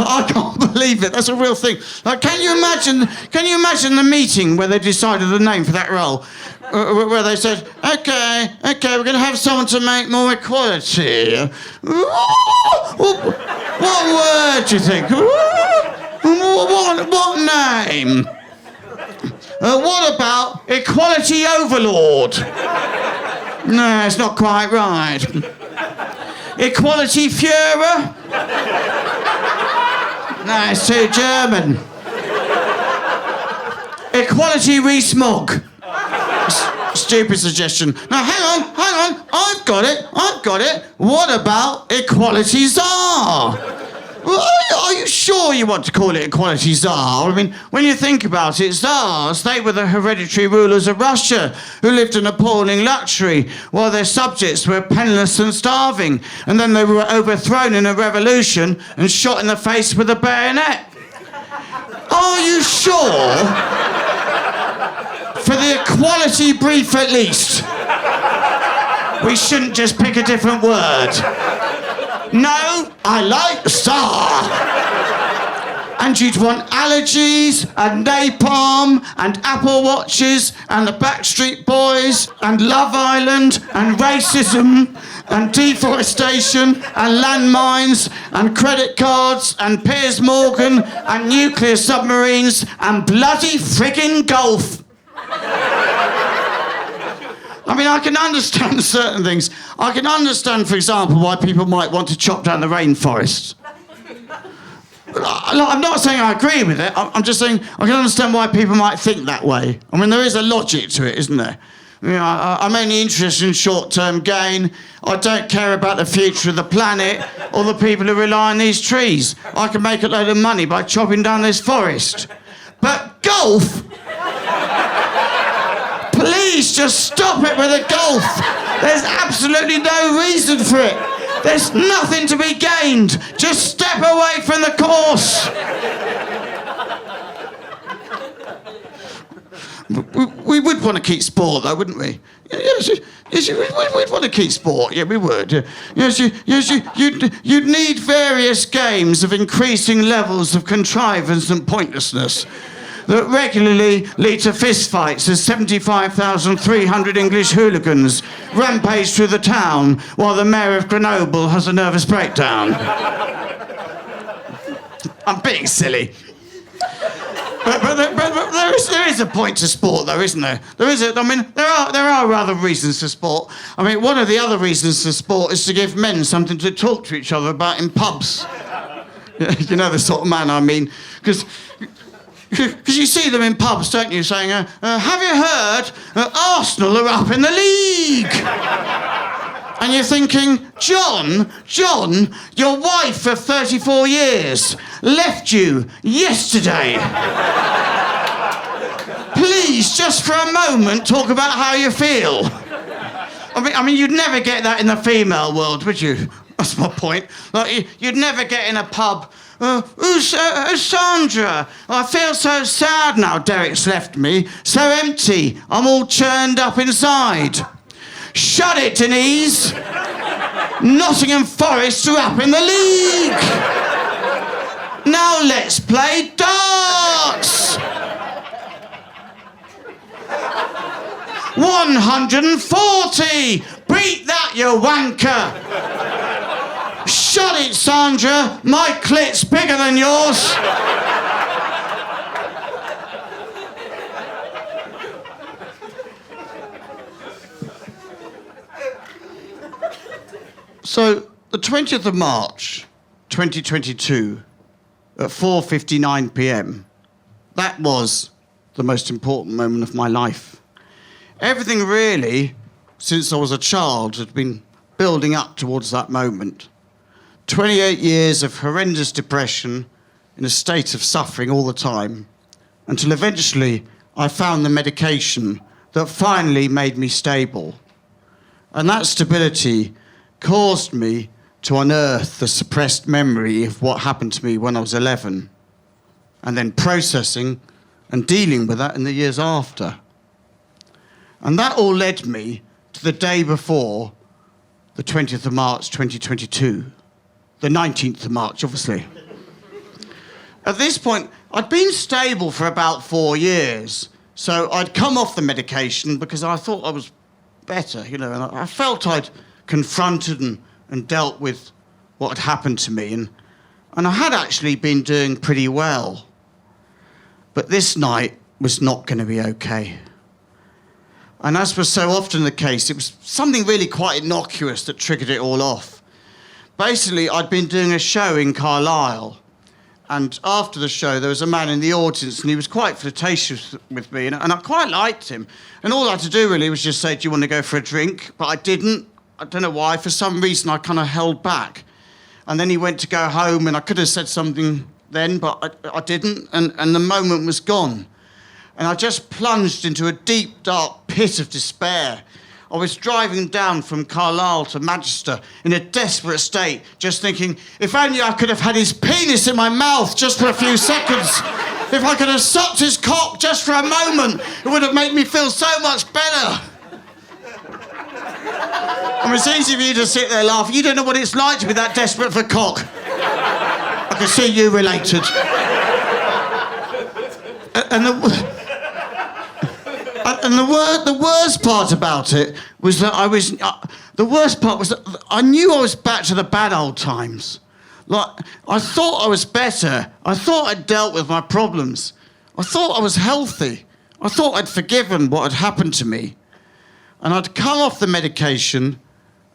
I can't believe it. That's a real thing. Can you imagine the meeting where they decided the name for that role? Where they said, okay, we're going to have someone to make more equality. What word do you think? What name? What about Equality Overlord? No, it's not quite right. Equality Führer? No, it's too German. Equality Rees-Mogg. Stupid suggestion. Now, hang on. I've got it. What about Equality Czar? Well, are you sure you want to call it Equality Czar? I mean, when you think about it, Tsars, they were the hereditary rulers of Russia who lived in appalling luxury while their subjects were penniless and starving. And then they were overthrown in a revolution and shot in the face with a bayonet. Are you sure? For the equality brief, at least. We shouldn't just pick a different word. No, I like Tsar. And you'd want allergies and napalm and Apple Watches and the Backstreet Boys and Love Island and racism and deforestation and landmines and credit cards and Piers Morgan and nuclear submarines and bloody friggin' golf. I mean, I can understand certain things. I can understand, for example, why people might want to chop down the rainforest. I'm not saying I agree with it. I'm just saying I can understand why people might think that way. I mean, there is a logic to it, isn't there? You know, I'm only interested in short-term gain. I don't care about the future of the planet or the people who rely on these trees. I can make a load of money by chopping down this forest. But golf? Please just stop it with the golf. There's absolutely no reason for it. There's nothing to be gained. Just step away from the course. We would want to keep sport, though, wouldn't we? Yes, we'd want to keep sport. Yeah, we would. Yes, you'd need various games of increasing levels of contrivance and pointlessness that regularly lead to fistfights as 75,300 English hooligans rampage through the town while the mayor of Grenoble has a nervous breakdown. I'm being silly. But there is a point to sport, though, isn't there? There are other reasons to sport. I mean, one of the other reasons to sport is to give men something to talk to each other about in pubs. You know the sort of man I mean. Because you see them in pubs, don't you, saying, have you heard Arsenal are up in the league? And you're thinking, John, your wife of 34 years left you yesterday. Please, just for a moment, talk about how you feel. I mean, you'd never get that in the female world, would you? That's my point. Like, you'd never get in a pub. Sandra, I feel so sad now Derek's left me. So empty. I'm all churned up inside. Shut it, Denise. Nottingham Forest are up in the league. Now let's play darts. 140. Beat that, you wanker. Shut it, Sandra. My clit's bigger than yours. So, the 20th of March, 2022, at 4:59 p.m, that was the most important moment of my life. Everything really, since I was a child, had been building up towards that moment. 28 years of horrendous depression in a state of suffering all the time, until eventually I found the medication that finally made me stable. And that stability caused me to unearth the suppressed memory of what happened to me when I was 11, and then processing and dealing with that in the years after. And that all led me to the day before, the 20th of March, 2022. The 19th of March, obviously. At this point, I'd been stable for about 4 years, so I'd come off the medication because I thought I was better, you know, and I felt I'd confronted and dealt with what had happened to me, and I had actually been doing pretty well. But this night was not going to be okay. And as was so often the case, it was something really quite innocuous that triggered it all off. Basically, I'd been doing a show in Carlisle, and after the show, there was a man in the audience, and he was quite flirtatious with me, and I quite liked him. And all I had to do, really, was just say, do you want to go for a drink? But I didn't. I don't know why. For some reason, I kind of held back. And then he went to go home, and I could have said something then, but I didn't, and the moment was gone. And I just plunged into a deep, dark pit of despair. I was driving down from Carlisle to Manchester in a desperate state, just thinking, if only I could have had his penis in my mouth just for a few seconds. If I could have sucked his cock just for a moment, it would have made me feel so much better. I mean, it's easy for you to sit there laughing. You don't know what it's like to be that desperate for cock. I can see you related. And the worst part about it was that the worst part was that I knew I was back to the bad old times. Like, I thought I was better. I thought I'd dealt with my problems. I thought I was healthy. I thought I'd forgiven what had happened to me. And I'd come off the medication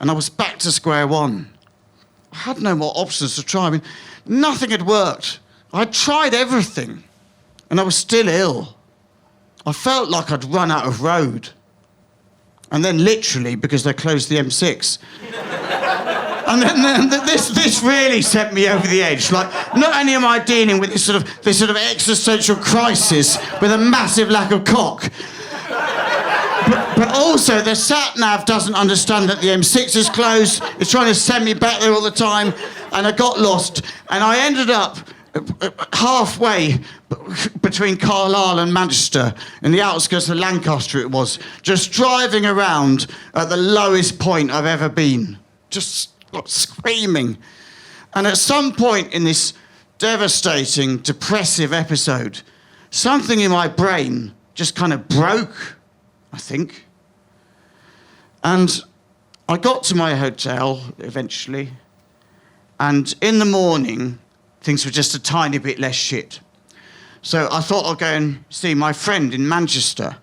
and I was back to square one. I had no more options to try. I mean, nothing had worked. I'd tried everything and I was still ill. I felt like I'd run out of road. And then literally, because they closed the M6. And then this really sent me over the edge. Like, not only am I dealing with this sort of existential crisis with a massive lack of cock, but also the sat-nav doesn't understand that the M6 is closed. It's trying to send me back there all the time, and I got lost, and I ended up halfway between Carlisle and Manchester, in the outskirts of Lancaster it was, just driving around at the lowest point I've ever been. Just screaming. And at some point in this devastating, depressive episode, something in my brain just kind of broke, I think. And I got to my hotel eventually, and in the morning, things were just a tiny bit less shit. So I thought I'd go and see my friend in Manchester.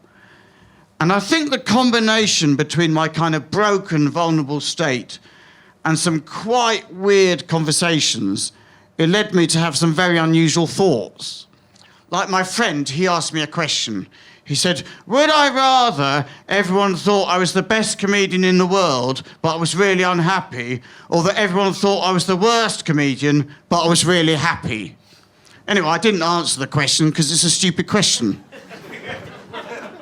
And I think the combination between my kind of broken, vulnerable state and some quite weird conversations, it led me to have some very unusual thoughts. Like my friend, he asked me a question. He said, would I rather everyone thought I was the best comedian in the world, but I was really unhappy, or that everyone thought I was the worst comedian, but I was really happy? Anyway, I didn't answer the question because it's a stupid question.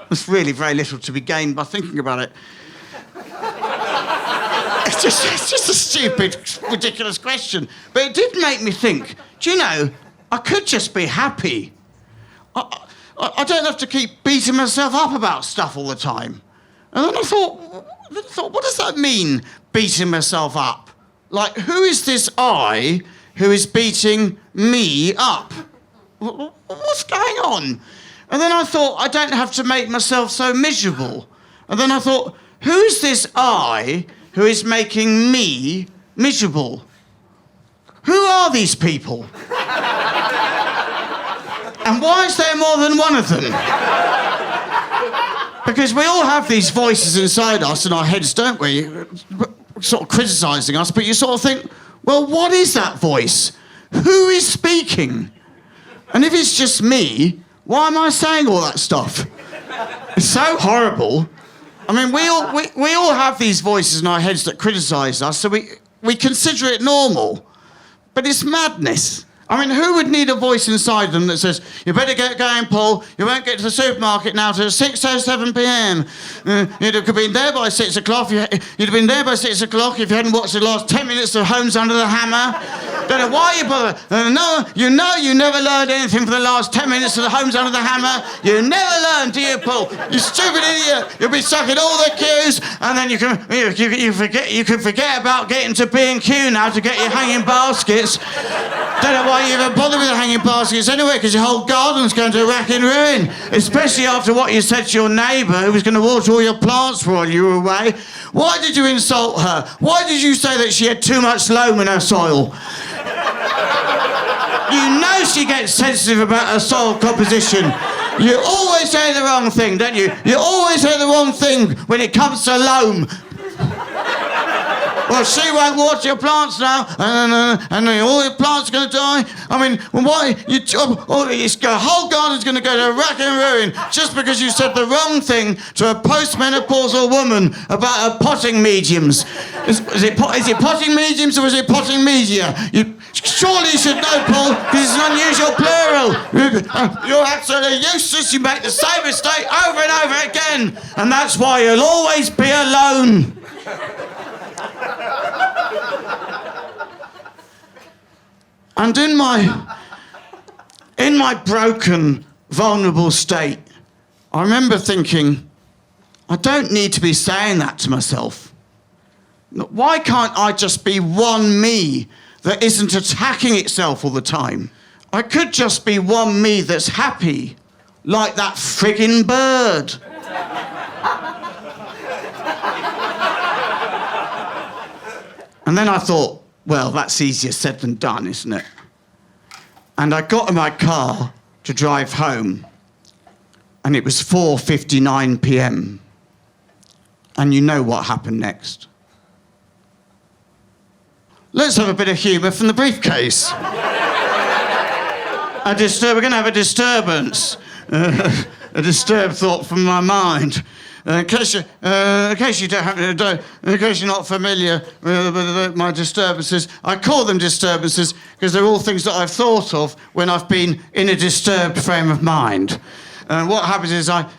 There's really very little to be gained by thinking about it. It's just a stupid, ridiculous question. But it did make me think, do you know, I could just be happy. I don't have to keep beating myself up about stuff all the time. And then I thought, what does that mean, beating myself up? Like, who is this I who is beating me up? What's going on? And then I thought, I don't have to make myself so miserable. And then I thought, who's this I who is making me miserable? Who are these people? And why is there more than one of them? Because we all have these voices inside us in our heads, don't we? Sort of criticising us, but you sort of think, well, what is that voice? Who is speaking? And if it's just me, why am I saying all that stuff? It's so horrible. I mean, we all have these voices in our heads that criticise us, so we consider it normal. But it's madness. I mean, who would need a voice inside them that says, you better get going, Paul, you won't get to the supermarket now till 6:07 p.m. You'd have been there by 6 o'clock. You'd have been there by 6 o'clock if you hadn't watched the last 10 minutes of Homes Under the Hammer. Don't know why you bother. No, you know you never learned anything for the last 10 minutes of the Homes Under the Hammer. You never learned, do you, Paul? You stupid idiot. You'll be stuck in all the queues, and then you can forget about getting to B&Q now to get your hanging baskets. Don't know why you even bother with the hanging baskets anyway, because your whole garden's going to rack and ruin, especially after what you said to your neighbour who was going to water all your plants while you were away. Why did you insult her? Why did you say that she had too much loam in her soil? You know she gets sensitive about her soil composition. You always say the wrong thing, don't you? You always say the wrong thing when it comes to loam. Well, she won't water your plants now, and all your plants are going to die. I mean, why? The whole garden's going to go to rack and ruin just because you said the wrong thing to a postmenopausal woman about her potting mediums. Is it potting mediums or is it potting media? Surely you should know, Paul, because it's an unusual plural. You're absolutely useless. You make the same mistake over and over again, and that's why you'll always be alone. And in my broken, vulnerable state, I remember thinking, I don't need to be saying that to myself. Why can't I just be one me that isn't attacking itself all the time? I could just be one me that's happy like that friggin' bird. And then I thought, well, that's easier said than done, isn't it? And I got in my car to drive home, and it was 4:59 p.m. And you know what happened next. Let's have a bit of humour from the briefcase. We're going to have a disturbance. A disturbed thought from my mind. In case you're not familiar with my disturbances, I call them disturbances because they're all things that I've thought of when I've been in a disturbed frame of mind. And what happens is I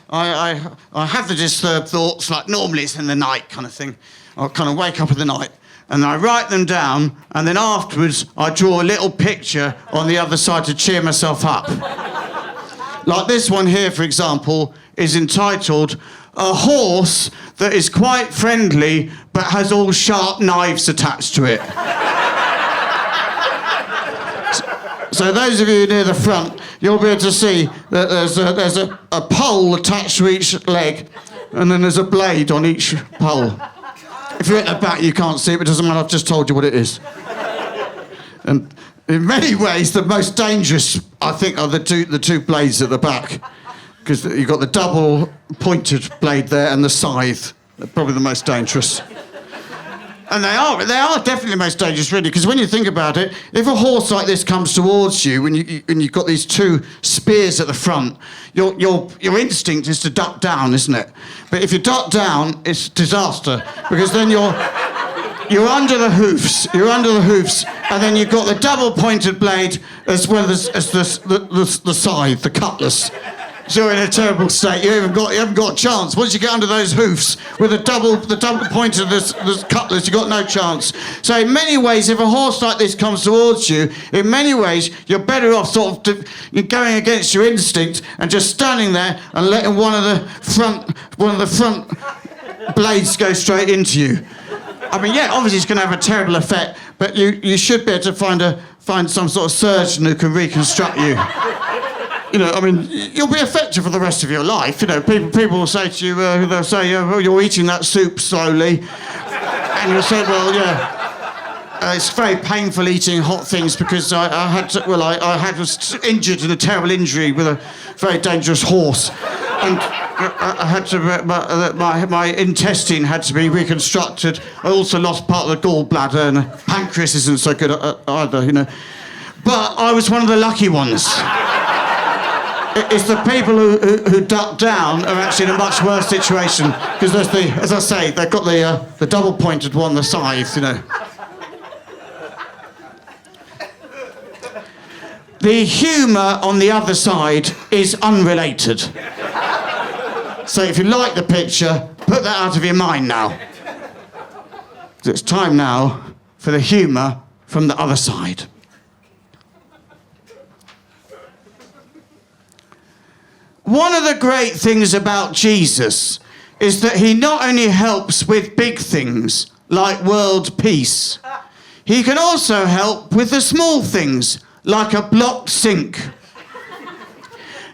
have the disturbed thoughts, like normally it's in the night kind of thing. I'll kind of wake up in the night and I write them down, and then afterwards I draw a little picture on the other side to cheer myself up. Like this one here, for example, is entitled "A Horse That Is Quite Friendly But Has All Sharp Knives Attached to It." So those of you near the front, you'll be able to see that there's a pole attached to each leg, and then there's a blade on each pole. If you're at the back, you can't see it, but it doesn't matter, I've just told you what it is. And in many ways, the most dangerous, I think, are the two blades at the back. Because you've got the double-pointed blade there and the scythe. They're probably the most dangerous. And they are definitely the most dangerous, really, because when you think about it, if a horse like this comes towards you and you've got these two spears at the front, your instinct is to duck down, isn't it? But if you duck down, it's disaster, because then you're under the hoofs, and then you've got the double-pointed blade as well as the scythe, the cutlass. So you're in a terrible state. You haven't got a chance. Once you get under those hoofs with the double point of this cutlass, you've got no chance. So in many ways, if a horse like this comes towards you, in many ways, you're better off sort of going against your instinct and just standing there and letting one of the front blades go straight into you. I mean, yeah, obviously it's going to have a terrible effect, but you should be able to find some sort of surgeon who can reconstruct you. You know, I mean, you'll be effective for the rest of your life. You know, people will say to you, they'll say, oh, you're eating that soup slowly. And you'll say, well, yeah, it's very painful eating hot things because I was injured in a terrible injury with a very dangerous horse. And I had to, my intestine had to be reconstructed. I also lost part of the gallbladder, and the pancreas isn't so good either, you know. But I was one of the lucky ones. It's the people who duck down are actually in a much worse situation because there's as I say, they've got the double-pointed one, the scythe, you know. The humour on the other side is unrelated. So if you like the picture, put that out of your mind now. It's time now for the humour from the other side. One of the great things about Jesus is that he not only helps with big things like world peace, he can also help with the small things like a blocked sink.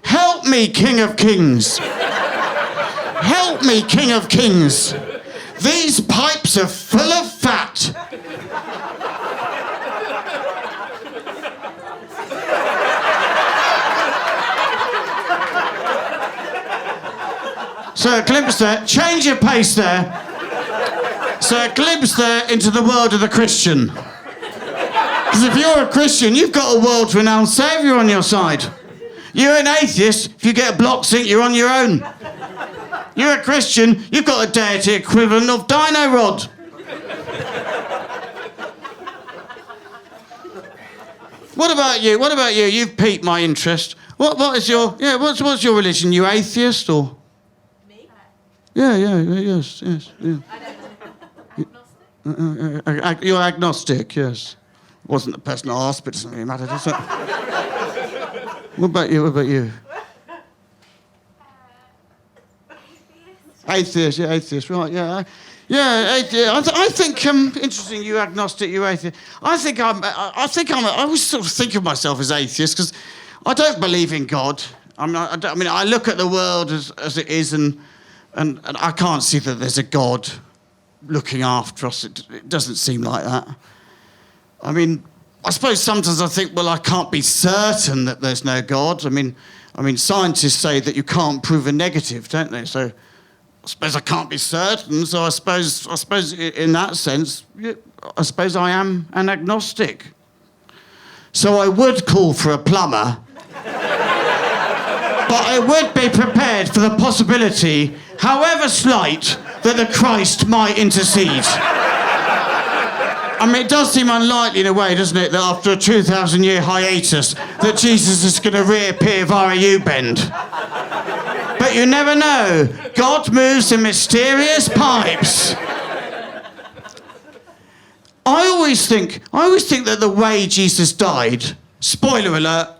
Help me, King of Kings. Help me, King of Kings. These pipes are full of fat. So a glimpse there, change your pace there. So a glimpse there into the world of the Christian. Because if you're a Christian, you've got a world-renowned saviour on your side. You're an atheist, if you get a block sink, you're on your own. You're a Christian, you've got a deity equivalent of Dino Rod. What about you? You've piqued my interest. What's your religion? You atheist or? Yes. You're agnostic, yes. Wasn't the person I asked, but it doesn't really matter, does it? What about you? Atheist, right, yeah. Atheist. I think, interesting, you agnostic, you atheist. I always sort of think of myself as atheist, because I don't believe in God. I look at the world as it is, and I can't see that there's a God looking after us. It doesn't seem like that. I mean, I suppose sometimes I think, well, I can't be certain that there's no God. I mean, scientists say that you can't prove a negative, don't they? So I suppose I can't be certain. So I suppose in that sense, I suppose I am an agnostic. So I would call for a plumber, but I would be prepared for the possibility, however slight, that the Christ might intercede. I mean, it does seem unlikely in a way, doesn't it, that after a 2,000-year hiatus, that Jesus is going to reappear via U-bend. But you never know. God moves in mysterious pipes. I always think that the way Jesus died, spoiler alert,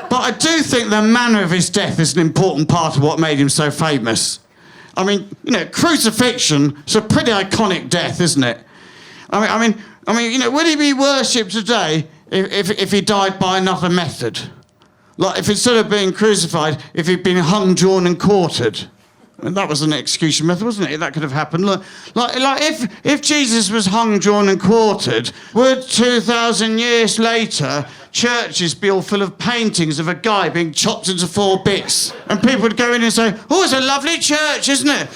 but I do think the manner of his death is an important part of what made him so famous. I mean, crucifixion is a pretty iconic death, isn't it? I mean, would he be worshipped today if he died by another method? Like, if instead of being crucified, if he'd been hung, drawn and quartered? And that was an execution method, wasn't it? That could have happened. Like if Jesus was hung, drawn and quartered, would 2,000 years later churches be all full of paintings of a guy being chopped into 4 bits? And people would go in and say, oh, it's a lovely church, isn't it?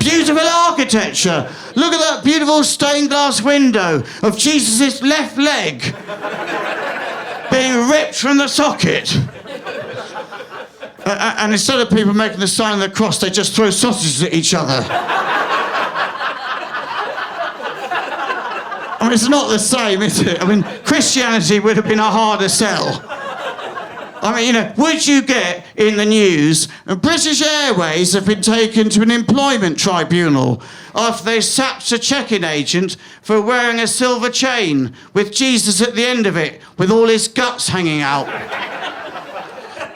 Beautiful architecture. Look at that beautiful stained glass window of Jesus' left leg being ripped from the socket. And instead of people making the sign of the cross, they just throw sausages at each other. I mean, it's not the same, is it? I mean, Christianity would have been a harder sell. I mean, would you get in the news, British Airways have been taken to an employment tribunal after they sacked a check-in agent for wearing a silver chain with Jesus at the end of it, with all his guts hanging out?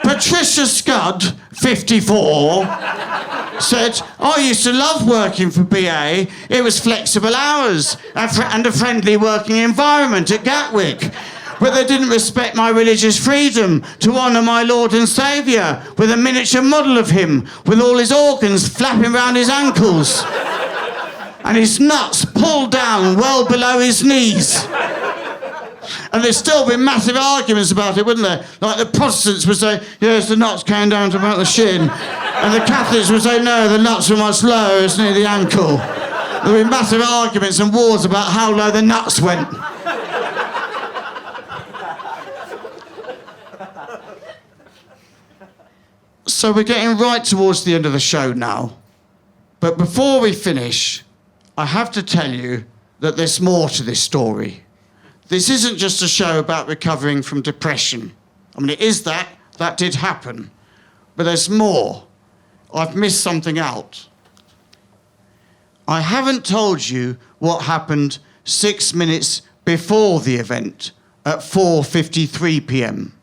Patricia Scud, 54, said, I used to love working for BA. It was flexible hours and a friendly working environment at Gatwick. But they didn't respect my religious freedom to honour my Lord and Saviour with a miniature model of him with all his organs flapping round his ankles and his nuts pulled down well below his knees. And there's still been massive arguments about it, wouldn't there? Like the Protestants would say, yes, the nuts came down to about the shin. And the Catholics would say, no, the nuts were much lower, it's near the ankle. There'll be massive arguments and wars about how low the nuts went. So we're getting right towards the end of the show now. But before we finish, I have to tell you that there's more to this story. This isn't just a show about recovering from depression. I mean, it is that did happen. But there's more. I've missed something out. I haven't told you what happened 6 minutes before the event at 4:53 p.m.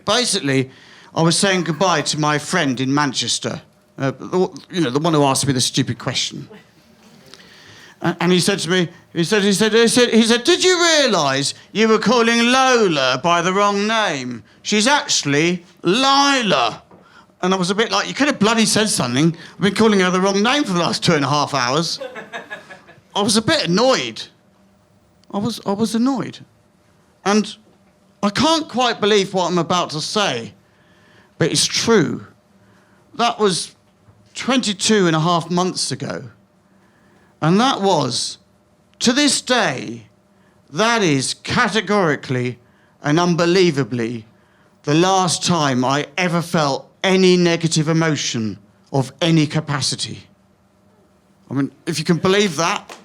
Basically, I was saying goodbye to my friend in Manchester, the one who asked me the stupid question. And he said to me, he said, did you realise you were calling Lola by the wrong name? She's actually Lila. And I was a bit like, you could have bloody said something. I've been calling her the wrong name for the last 2.5 hours. I was a bit annoyed. I was annoyed. And I can't quite believe what I'm about to say, but it's true. That was 22.5 months ago. And that was, to this day, that is categorically and unbelievably the last time I ever felt any negative emotion of any capacity. I mean, if you can believe that.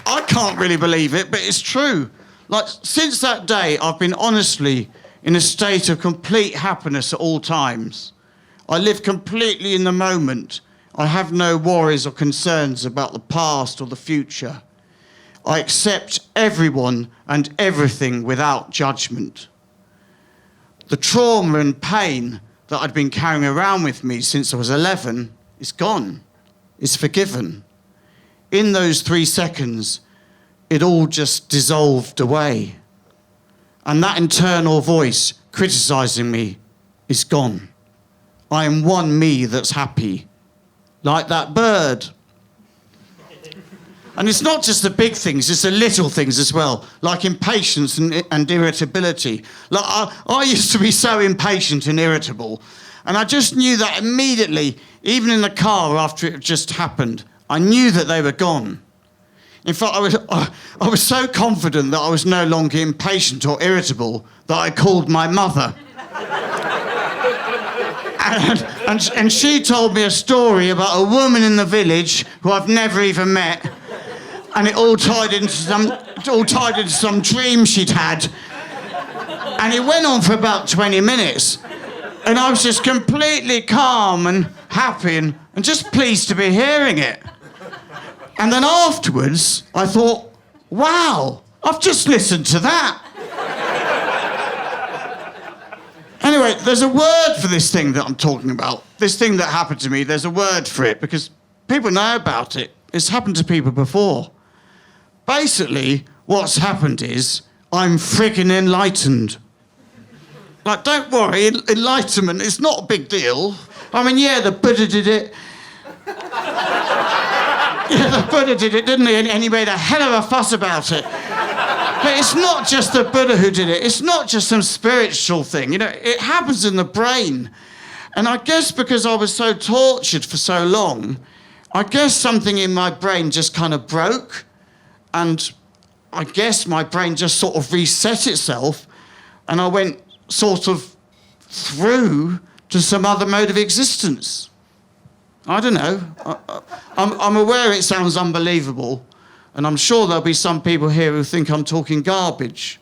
I can't really believe it, but it's true. Like, since that day, I've been honestly in a state of complete happiness at all times. I live completely in the moment. I have no worries or concerns about the past or the future. I accept everyone and everything without judgment. The trauma and pain that I'd been carrying around with me since I was 11 is gone. It's forgiven. In those 3 seconds, it all just dissolved away. And that internal voice criticising me is gone. I am one me that's happy, like that bird. And it's not just the big things, it's the little things as well, like impatience and irritability. Like I used to be so impatient and irritable, and I just knew that immediately, even in the car after it had just happened, I knew that they were gone. In fact, I was so confident that I was no longer impatient or irritable that I called my mother. and she told me a story about a woman in the village who I've never even met, and it all tied into some dream she'd had. And it went on for about 20 minutes. And I was just completely calm and happy and just pleased to be hearing it. And then afterwards, I thought, wow, I've just listened to that. Anyway, there's a word for this thing that I'm talking about. This thing that happened to me, there's a word for it because people know about it. It's happened to people before. Basically, what's happened is I'm friggin' enlightened. Like, don't worry, enlightenment is not a big deal. I mean, yeah, the Buddha did it. Yeah, the Buddha did it, didn't he? And he made a hell of a fuss about it. But it's not just the Buddha who did it. It's not just some spiritual thing. You know, it happens in the brain. And I guess because I was so tortured for so long, I guess something in my brain just kind of broke. And I guess my brain just sort of reset itself. And I went sort of through to some other mode of existence. I don't know. I'm aware it sounds unbelievable, and I'm sure there'll be some people here who think I'm talking garbage,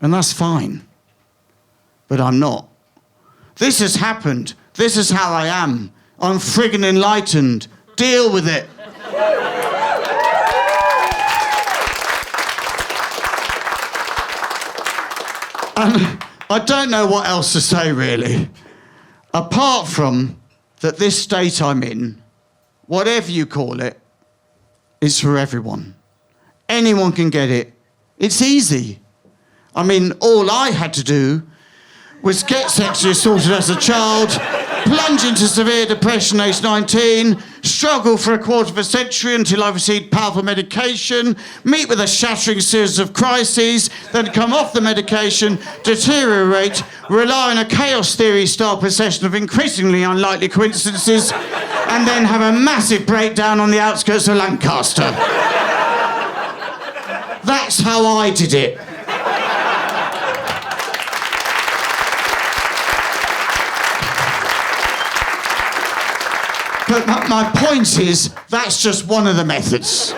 and that's fine. But I'm not. This has happened. This is how I am. I'm friggin' enlightened. Deal with it. And I don't know what else to say, really, apart from that this state I'm in, whatever you call it, is for everyone. Anyone can get it. It's easy. I mean, all I had to do was get sexually assaulted as a child, plunge into severe depression aged 19, struggle for a quarter of a century until I received powerful medication, meet with a shattering series of crises, then come off the medication, deteriorate, rely on a chaos theory-style procession of increasingly unlikely coincidences, and then have a massive breakdown on the outskirts of Lancaster. That's how I did it. But my point is, that's just one of the methods.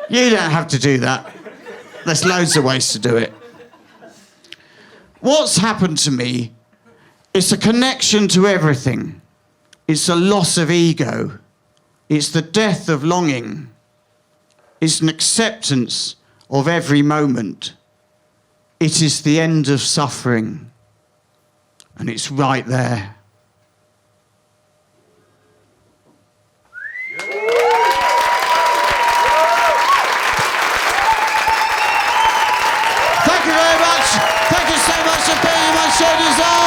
You don't have to do that. There's loads of ways to do it. What's happened to me is a connection to everything. It's a loss of ego. It's the death of longing. It's an acceptance of every moment. It is the end of suffering. And it's right there. Thank you very much. Thank you so much for being in my show design.